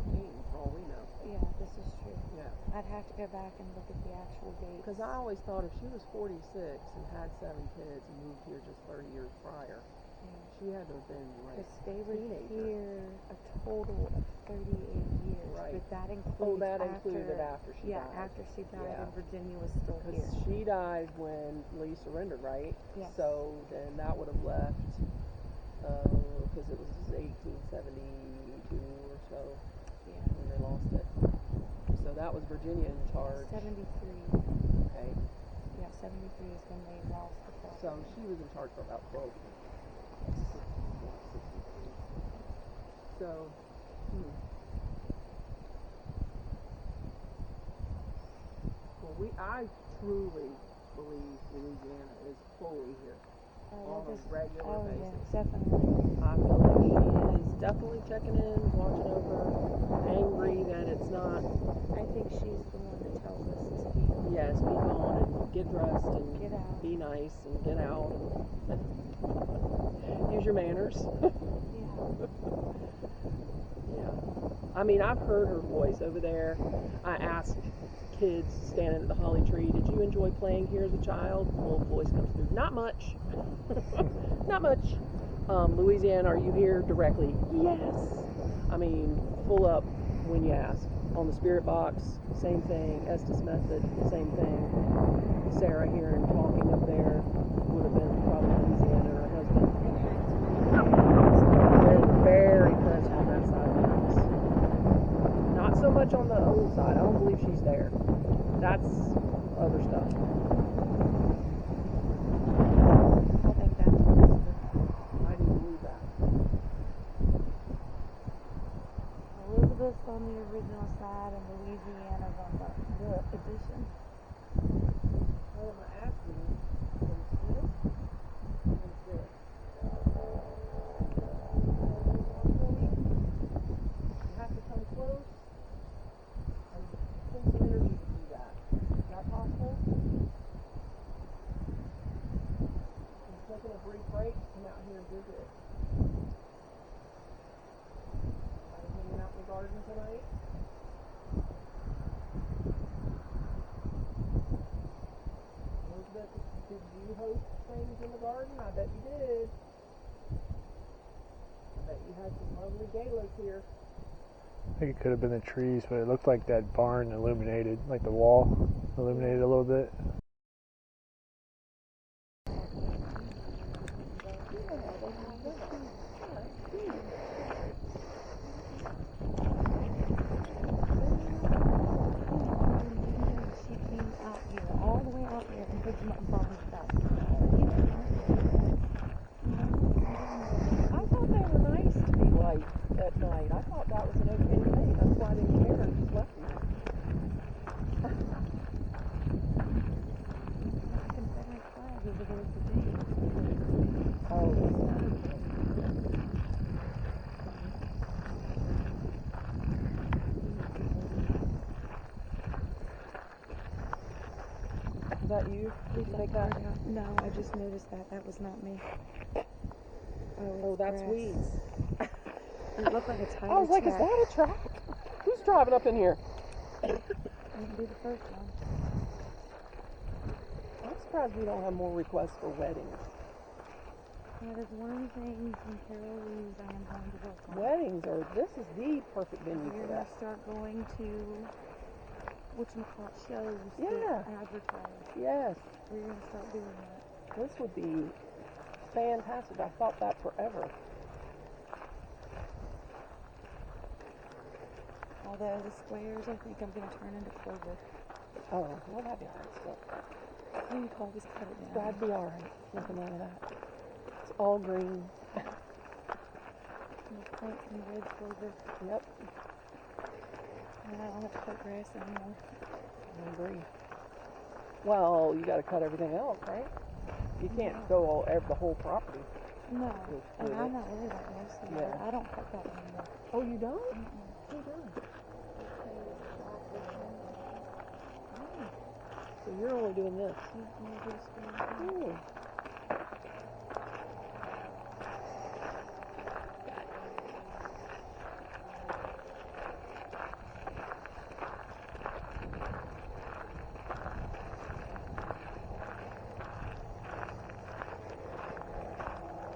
for all we know. Yeah, this is true. Yeah. I'd have to go back and look at the actual date. Because I always thought if she was 46 and had 7 kids and moved here just 30 years prior, she had to have been like Because they were teenager. here a total of 38 years. Right. But that includes Oh, that after, included after she yeah, died. after she died Yeah. and Virginia was still Because here. she died when Lee surrendered, right? Yes. So then that would have left, because it was 1872 or so Yeah. when they lost it. So that was Virginia in charge. 73. Okay. Yeah, 73 is when they lost the property. So she was in charge for about 12 years. 63. So, well, I truly believe Louisiana is fully here on a regular basis. Yeah, definitely. I feel like she is definitely checking in, watching over, angry that it's not. I think she's the one that tells us to speak on. Yes, be gone and get dressed and Get out. be nice and get out and use your manners. Yeah. I mean, I've heard her voice over there. I asked kids standing at the holly tree, did you enjoy playing here as a child? The little voice comes through, not much. Not much. Louisiana, are you here directly? Yes. I mean, full up when you ask. On the spirit box, same thing. Estes Method, same thing. Sarah hearing talking up there would have been probably Louisiana or her husband. They're very present on that side of the house. Not so much on the other side. I don't believe she's there. That's other stuff. I think that's Elizabeth. I do believe that. Elizabeth's on the original side and Louisiana's on the addition. What am I asking you? Is this? Is this? You have to come close and pull some energy to do that. Is that possible? I'm taking a brief break to come out here and visit. Are you hanging out in the garden tonight? Elizabeth, did you host things in the garden? I bet you did. I bet you had some lovely galas here. I think it could have been the trees, but it looked like that barn illuminated, like the wall illuminated a little bit. She came out here, all the way out here, and picked them up and brought them back. I thought they were nice to be light at night. I thought that was an okay thing. That's why I didn't care and just left them. The Confederate flag over there today. Oh, Saturday. Is that you? Did you make that? No, I just noticed that. That was not me. Oh, that's grass. weeds. It looked like a tire I was like, is track. that a track? Who's driving up in here? Wouldn't be the first one. I'm surprised we don't have more requests for weddings. That is one of the things in Carol Lou's I am going to work on. Weddings are, this is the perfect venue We're for going that. to start going to whatchamacallit shows Yeah. that advertise. Yes, We're going to start doing that. this would be fantastic. I thought that forever. All the other squares, I think I'm going to turn into clover. Oh, well, that'd be alright still. You can always cut it down. That'd be alright. Nothing wrong with that. It's all green. We'll plant some red clover. Yep, And I don't have to cut grass anymore. I agree. Well, you gotta cut everything else, right? You can't go the whole property. No, with and it. I'm not worried about most of it. Yeah. I don't cut that anymore. Oh, you don't? Mm-mm. Who does? So you're only doing this. Ooh.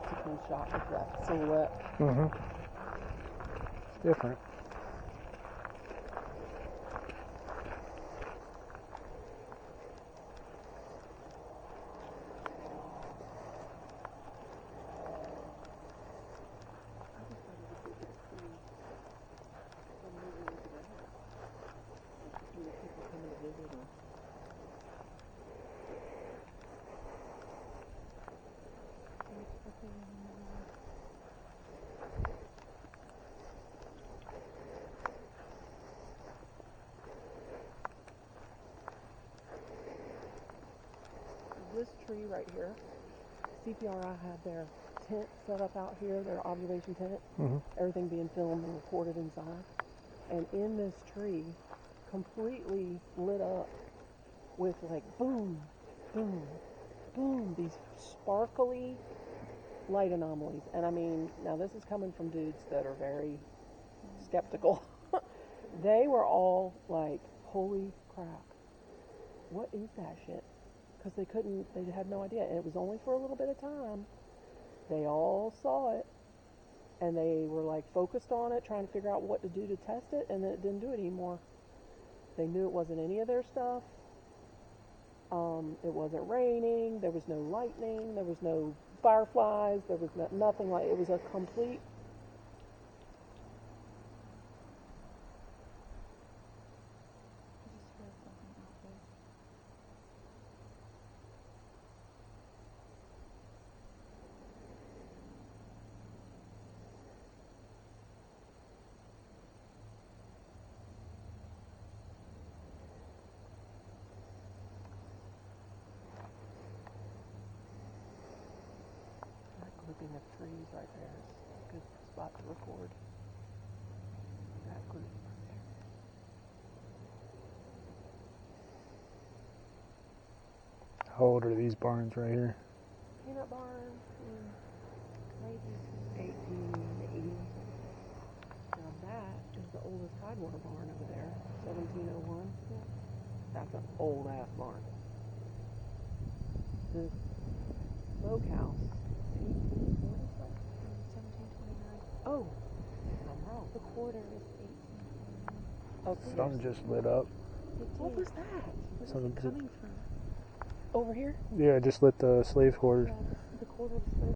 It's a cool shot with that silhouette. Mm-hmm. It's different. This tree right here, CPRI had their tent set up out here, their observation tent, Mm-hmm. everything being filmed and recorded inside. And in this tree, completely lit up with like boom, boom, boom, these sparkly light anomalies. And I mean, now this is coming from dudes that are very skeptical. They were all like, holy crap, what is that shit? Because they had no idea. And it was only for a little bit of time. They all saw it. and they were like focused on it, trying to figure out what to do to test it, and then it didn't do it anymore. They knew it wasn't any of their stuff. It wasn't raining. There was no lightning. There was no fireflies. There was nothing like it was a complete. I just feel something out there. That grouping of trees right there is a good spot to record. That group right there. How old are these barns right here? Peanut barn, Maybe 1880. Now that is the oldest Tidewater barn over there, 1701. That's an old ass barn. The smokehouse, 1840 something. 1729. Oh, I'm wrong. The quarter is 1829. Oh, Sun just lit up. what was that? Where's Something it to- coming from? Over here? Yeah, just lit the slave quarters. Yeah, the quarter is slave.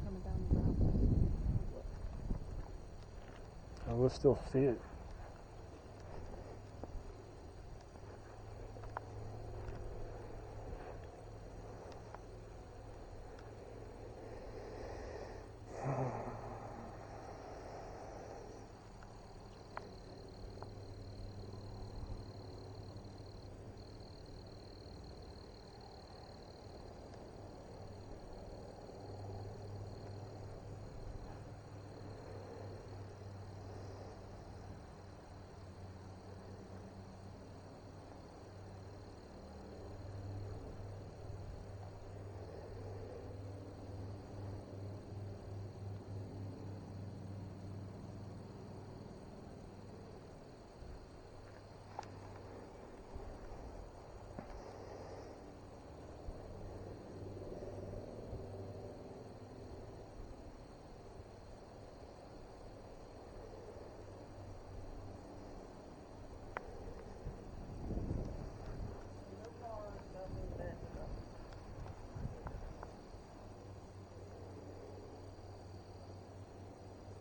Coming down the driveway. Oh, we'll still see it.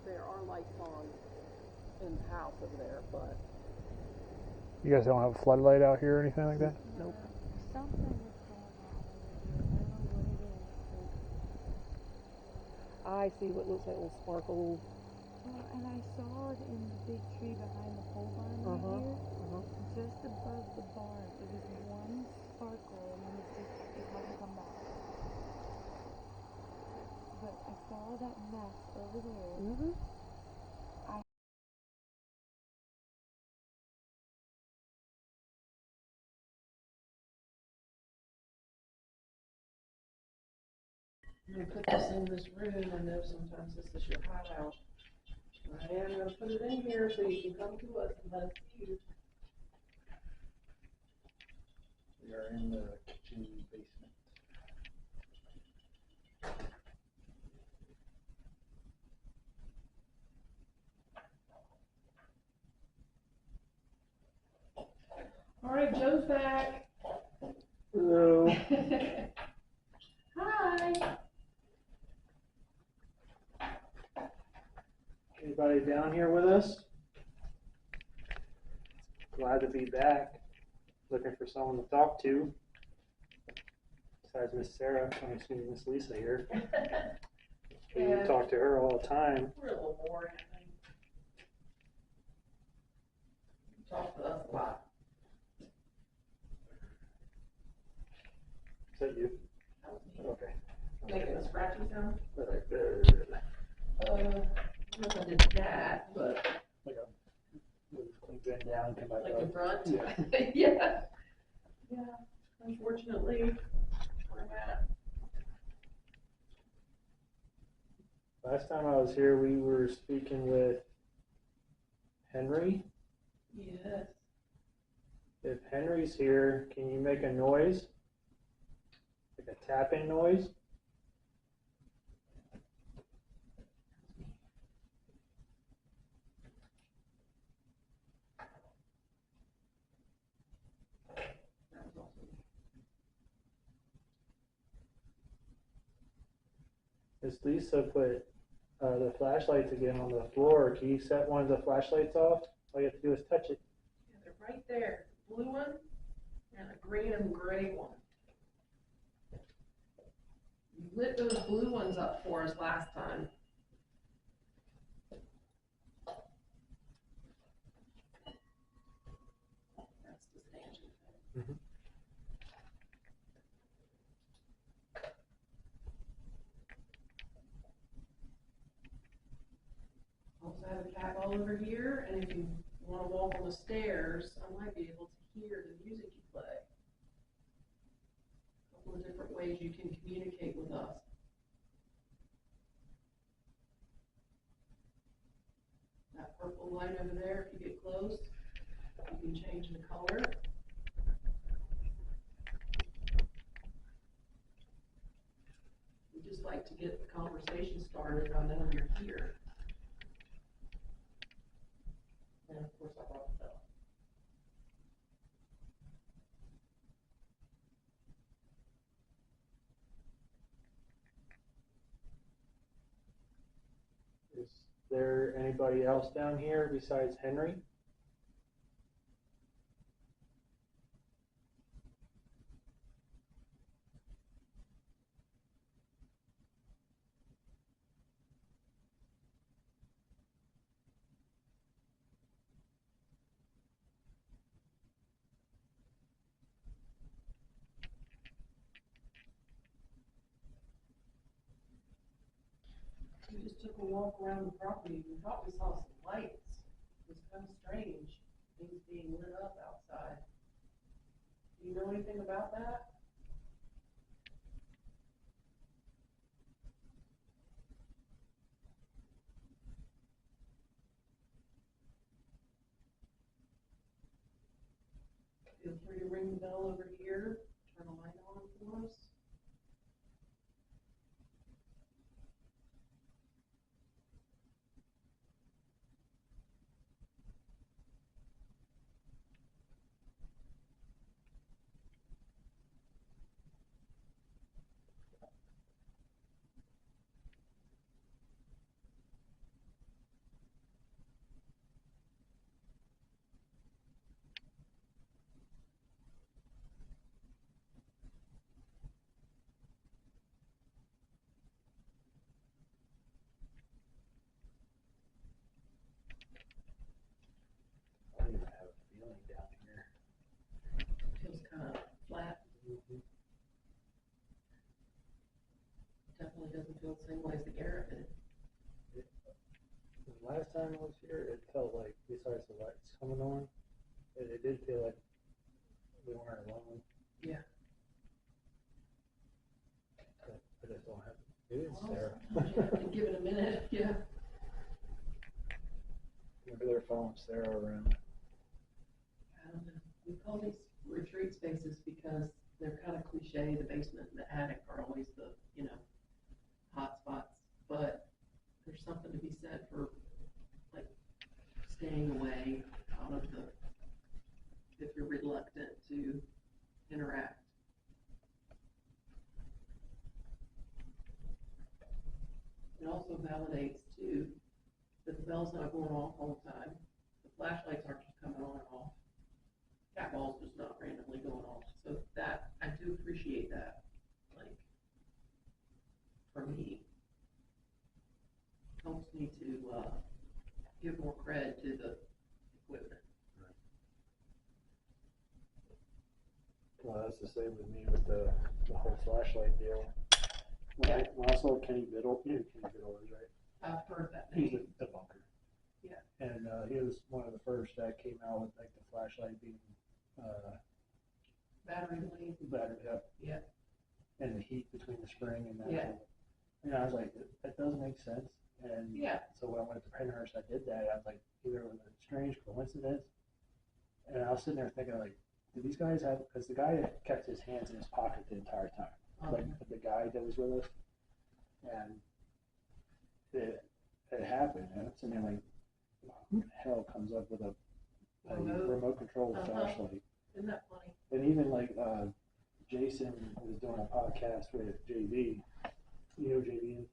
There are lights on in the house over there, but You guys don't have a floodlight out here or anything like that? nope. Something is going on over here. I don't know what it is. I see what looks like little sparkle. Well, and I saw it in the big tree behind the pole barn right here. Just above the barn. It was one sparkle and then it hadn't come back. But I saw that mess over there. Mm-hmm. You put this in this room, and know sometimes this is your hideout. I am going to put it in here so you can come to us and let us see you. We are in the kitchen basement. All right, Joe's back. Hello. Hi. Anybody down here with us? Glad to be back. Looking for someone to talk to. Besides Miss Sarah, I'm assuming Miss Lisa here. We Yeah. talk to her all the time. We're a little boring, I think. You talk to us a lot. Is that you? That was me. Okay. Making a scratchy sound? Like Nothing did that, but bend down and come back like up. a grunt. Yeah. Yeah. Yeah. Unfortunately, where I'm at. Last time I was here, we were speaking with Henry. Yes. If Henry's here, can you make a noise? Like a tapping noise? That was also me. Miss Lisa put the flashlights again on the floor. Can you set one of the flashlights off? All you have to do is touch it. Yeah, they're right there. Blue one and a green and gray one. You lit those blue ones up for us last time. That's the stanchion thing. Mhm. Also have a cat ball over here, and if you want to walk on the stairs, I might be able to hear the music you play. A couple of different ways you can communicate with us. That purple light over there, if you get close, you can change the color. We just like to get the conversation started on them you're here. And of course, I brought the bell. Is there anybody else down here besides Henry? We just took a walk around the property. We thought we saw some lights. It was kind of strange, things being lit up outside. Do you know anything about that? Feel free to ring the bell over here, turn a light on for us. I don't even have a feeling down here. Feels kind of flat. Definitely doesn't feel the same way as the Garrett did. The last time I was here, it felt like, besides the lights coming on, it did feel like we weren't alone. Yeah. But I just don't have, maybe it's Well, Sarah. sometimes you have to give it a minute, yeah. Maybe they're following Sarah around. I don't know. We call these retreat spaces because they're kind of cliche. The basement and the attic are always the, hot spots. But there's something to be said for, like, staying away out of the, if you're reluctant to interact. It also validates, too, that the bell's not going off all the time. The flashlights aren't just coming on and off. Cat ball's just not randomly going off. So that, I do appreciate that. Like, for me, helps me to give more cred to the equipment. Well, that's the same with me with the whole flashlight deal. When I saw Kenny Biddle, you know who Kenny Biddle is, right? I've heard that He's name. the bunker. Yeah. And he was one of the first that came out with like the flashlight being Battery lane. battered up. Yeah. And the heat between the spring and that. Yeah. And I was like, that does make sense. And Yeah. so when I went to Penhurst, I did that. I was like, either it was a strange coincidence. And I was sitting there thinking, like, these guys have, because the guy kept his hands in his pocket the entire time, like the guy that was with us, and it happened, and I'm sitting there like, who the hell comes up with a remote control flashlight? Isn't that funny? And even like Jason was doing a podcast with JV. You know who JV is?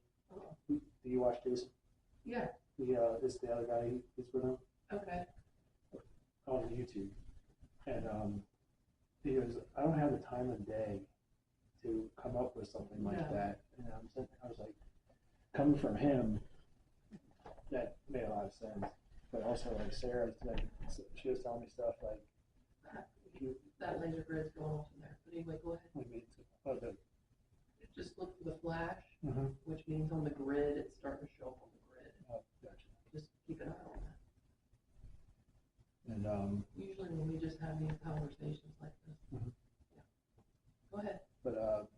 Do you watch Jason? Yeah. It's the other guy he's with him Okay. on YouTube. And he goes, I don't have the time of day to come up with something like that. And I was like, coming from him, that made a lot of sense. But also like Sarah, like, she was telling me stuff like, That laser grid's going off in there. But anyway, go ahead. Just look for the flash, which means on the grid, it's starting to show up on the grid. Gotcha. Just keep an eye on that. And Usually when we just have these conversations like this. Yeah. Go ahead. but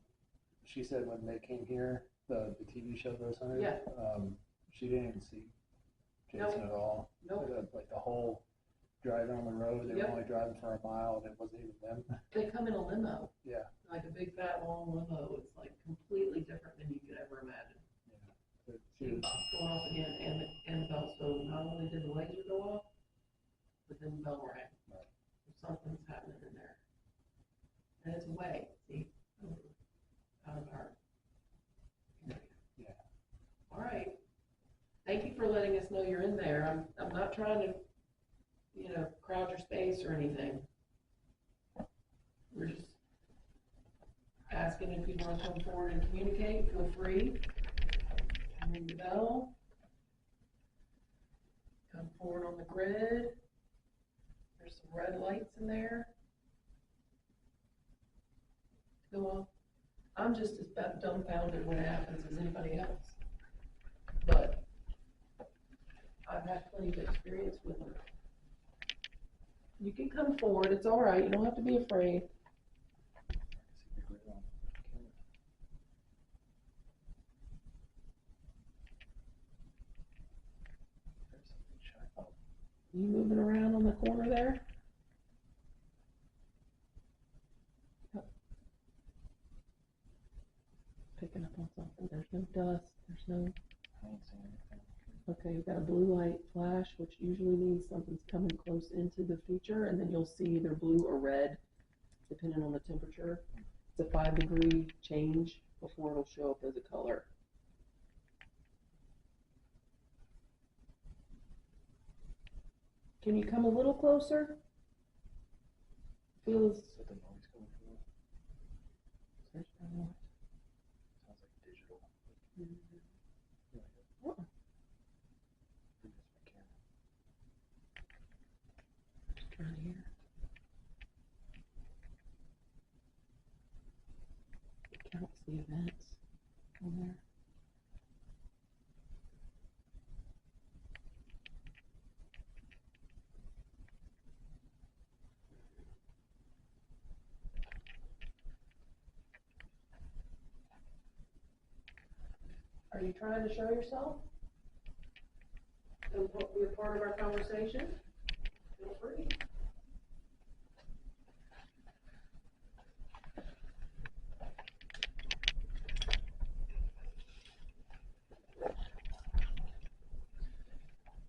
she said when they came here, the TV show Ghost Hunters, Yeah. she didn't see Jason at all. Nope. Like the whole driving on the road, they were only driving for a mile, and it wasn't even them. They come in a limo, Yeah. like a big fat long limo. It's like completely different than you could ever imagine. But See, it's going off again, and the bell. So not only did the laser go off, but then the bell rang. Right. Something's happening in there. And it's away, see? Out of our area. Yeah. All right. Thank you for letting us know you're in there. I'm not trying to, crowd your space or anything. We're just asking if you want to come forward and communicate. Feel free. Ring the bell. Come forward on the grid. There's some red lights in there. Go on. I'm just as dumbfounded when it happens as anybody else. But I've had plenty of experience with them. You can come forward. It's all right. You don't have to be afraid. You moving around on the corner there? Yep. Picking up on something. There's no dust. There's no. I ain't seen anything. Okay, you've got a blue light flash, which usually means something's coming close into the feature, and then you'll see either blue or red, depending on the temperature. It's a 5-degree change before it'll show up as a color. Can you come a little closer? Feels. Is that the noise coming from? There's no noise. Sounds like digital. Uh-uh. Just trying to hear. It counts the events on there. Are you trying to show yourself? And be a part of our conversation? Feel free.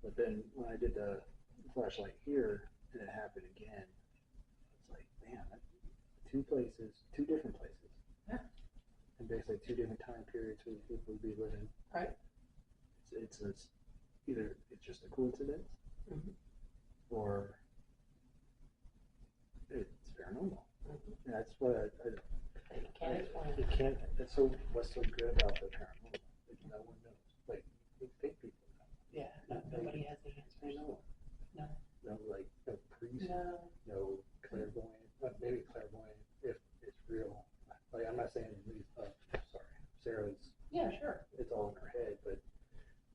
But then when I did the flashlight here and it happened again, it's like, man, two different places. Yeah. And basically 2 different time periods where people would be living. Right. It's either it's just a coincidence or it's paranormal. And that's what You can't explain. you can't. That's what's so good about the paranormal. Like, no one knows. Like fake people know. Yeah, nobody has the answers. I know. No. No, like no priest, No. no clairvoyant. Maybe clairvoyant if it's real. Like I'm not saying these. Sorry, Sarah's. Yeah, sure. It's all in her head, but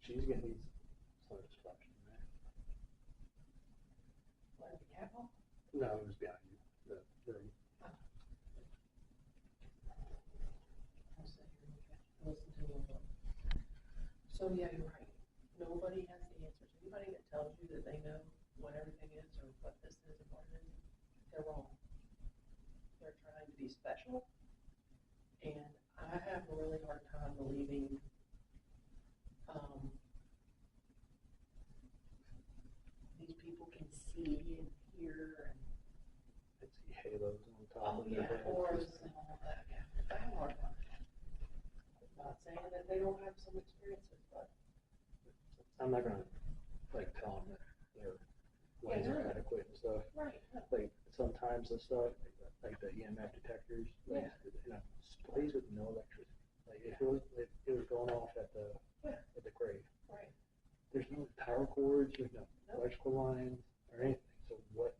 she's getting these sort of flashing. What, the cat hole? No, it was behind you. The room. I'll sit here and listen to you. So yeah, you're right. Nobody has the answers. Anybody that tells you that they know what everything is or what this is or what it is, they're wrong. be special. And I have a really hard time believing, these people can see and hear and, I'd see halos on top oh of their yeah, head. auras and all that, yeah. I have a hard time. I'm not saying that they don't have some experiences, but. I'm not gonna like tell them that their lights are no. adequate and stuff. Right. Like sometimes the stuff, like the EMF detectors, like, Yeah. you know, plays with no electricity. Like if it was going off at the grave. Right. There's no power cords, there's no Nope. electrical lines or anything. So what,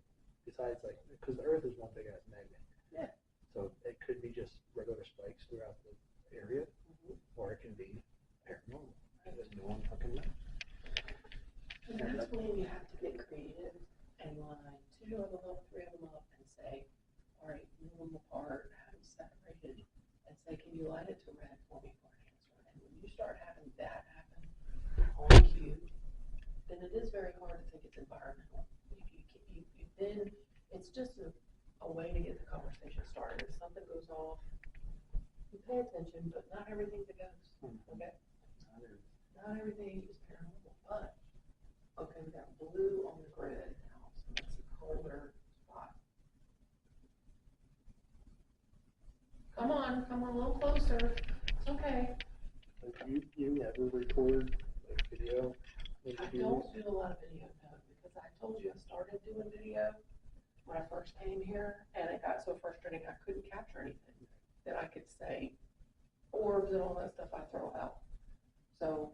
besides like, because the Earth is one big ass magnet. Yeah. So it could be just regular spikes throughout the area, Mhm. or it can be paranormal. Because no one fucking knows. And that's when you have to get creative and line 2 of them up, 3 of them up, and say, all right, move them apart, have them separated, and say, can you light it to red for me for an answer? And when you start having that happen on cue, then it is very hard to think it's environmental. Then it's just a way to get the conversation started. If something goes off, you pay attention, but not everything's a ghost. Okay? Not everything is paranormal, but okay, we got blue on the grid now, so that's a colder spot. Come on a little closer. It's okay. Like you ever record like video? I don't do a lot of video now because I told you I started doing video when I first came here, and it got so frustrating I couldn't capture anything that I could say. Orbs and all that stuff I throw out. So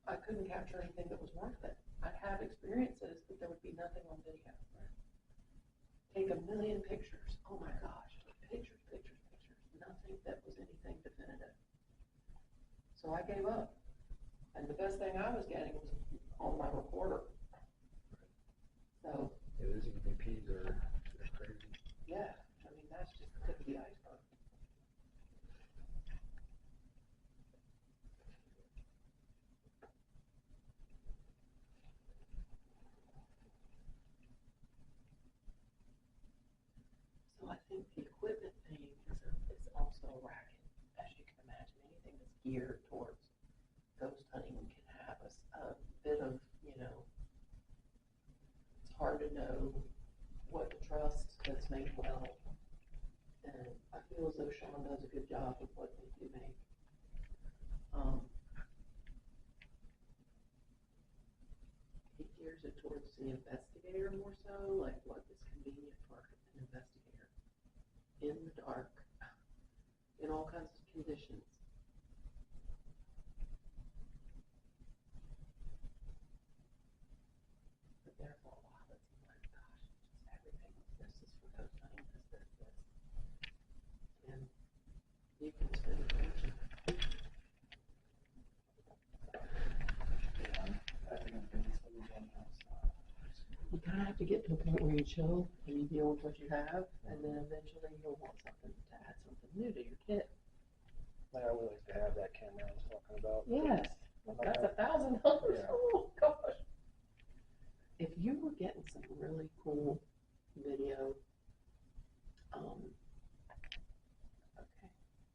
I couldn't capture anything that was worth it. I'd have experiences, but there would be nothing on video. Take a million pictures. Oh my gosh. Pictures. Nothing that was anything definitive. So I gave up. And the best thing I was getting was on my recorder. So, Yeah, those EVPs are crazy. yeah, I mean, that's just the tip of the iceberg. So I think the equipment thing is also a racket, as you can imagine. Anything that's geared towards ghost hunting can have a bit of, it's hard to know what to trust that's made well. And I feel as though Sean does a good job of what they do make. He gears it towards the investigator more so, like what is convenient for an investigator in the dark, in all kinds of conditions. But there for a while, it's like, gosh, just everything. This is for ghost hunting, this. And you can spend a fortune. You kind of have to get to a point where you chill and you deal with what you have, and then eventually you'll want something to add something new to your kit. Like I would like to have that camera I was talking about. Yes, that's $1,000. Yeah. Oh gosh. If you were getting some really cool video, okay,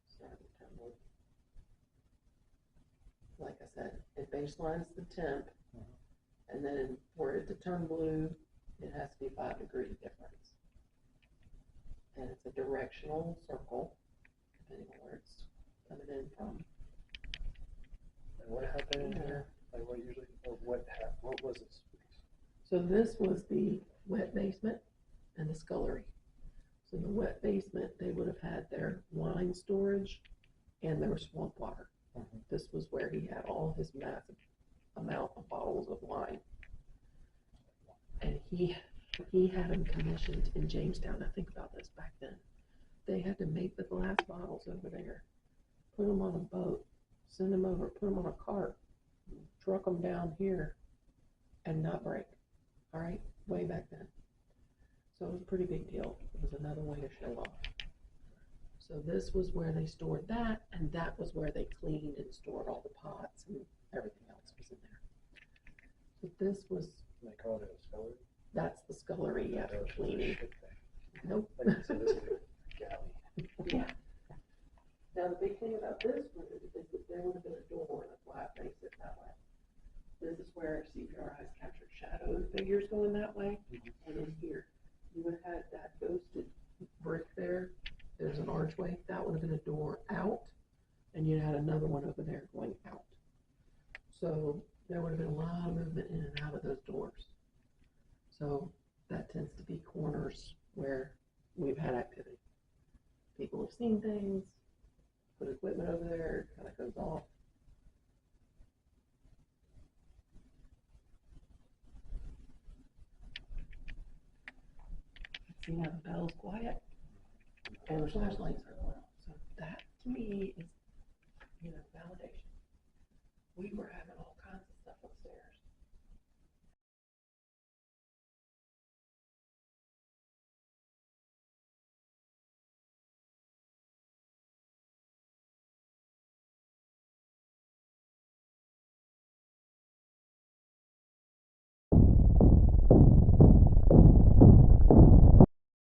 sorry, like I said, it baselines the temp, and then for it to turn blue, it has to be 5 degrees difference. And it's a directional circle, depending on where it's coming in from. And what happened in here? Like what usually, or what was this space? So this was the wet basement and the scullery. So in the wet basement, they would have had their wine storage and their swamp water. Mhm. This was where he had all his massive amount of bottles of wine. And he had them commissioned in Jamestown. Now think about this back then. They had to make the glass bottles over there, put them on a boat, send them over, put them on a cart, truck them down here, and not break. All right, way back then. So it was a pretty big deal. It was another way to show off. So this was where they stored that, and that was where they cleaned and stored all the pots and everything else was in there. So this was, They called it a scullery. that's the scullery, yeah, for cleaning. Shit thing. Nope. Like you said, this is a galley. Yeah. Now, the big thing about this one is that there would have been a door and a flat face it that way. This is where CPR has captured shadow figures going that way, and in here, you would have had that ghosted brick there. There's an archway, that would have been a door out, and you had another one over there going out. So there would have been a lot of movement in and out of those doors. So that tends to be corners where we've had activity. People have seen things, put equipment over there, it kind of goes off. See now the bell's quiet and the flashlights are going off. So that to me is, validation. We were having a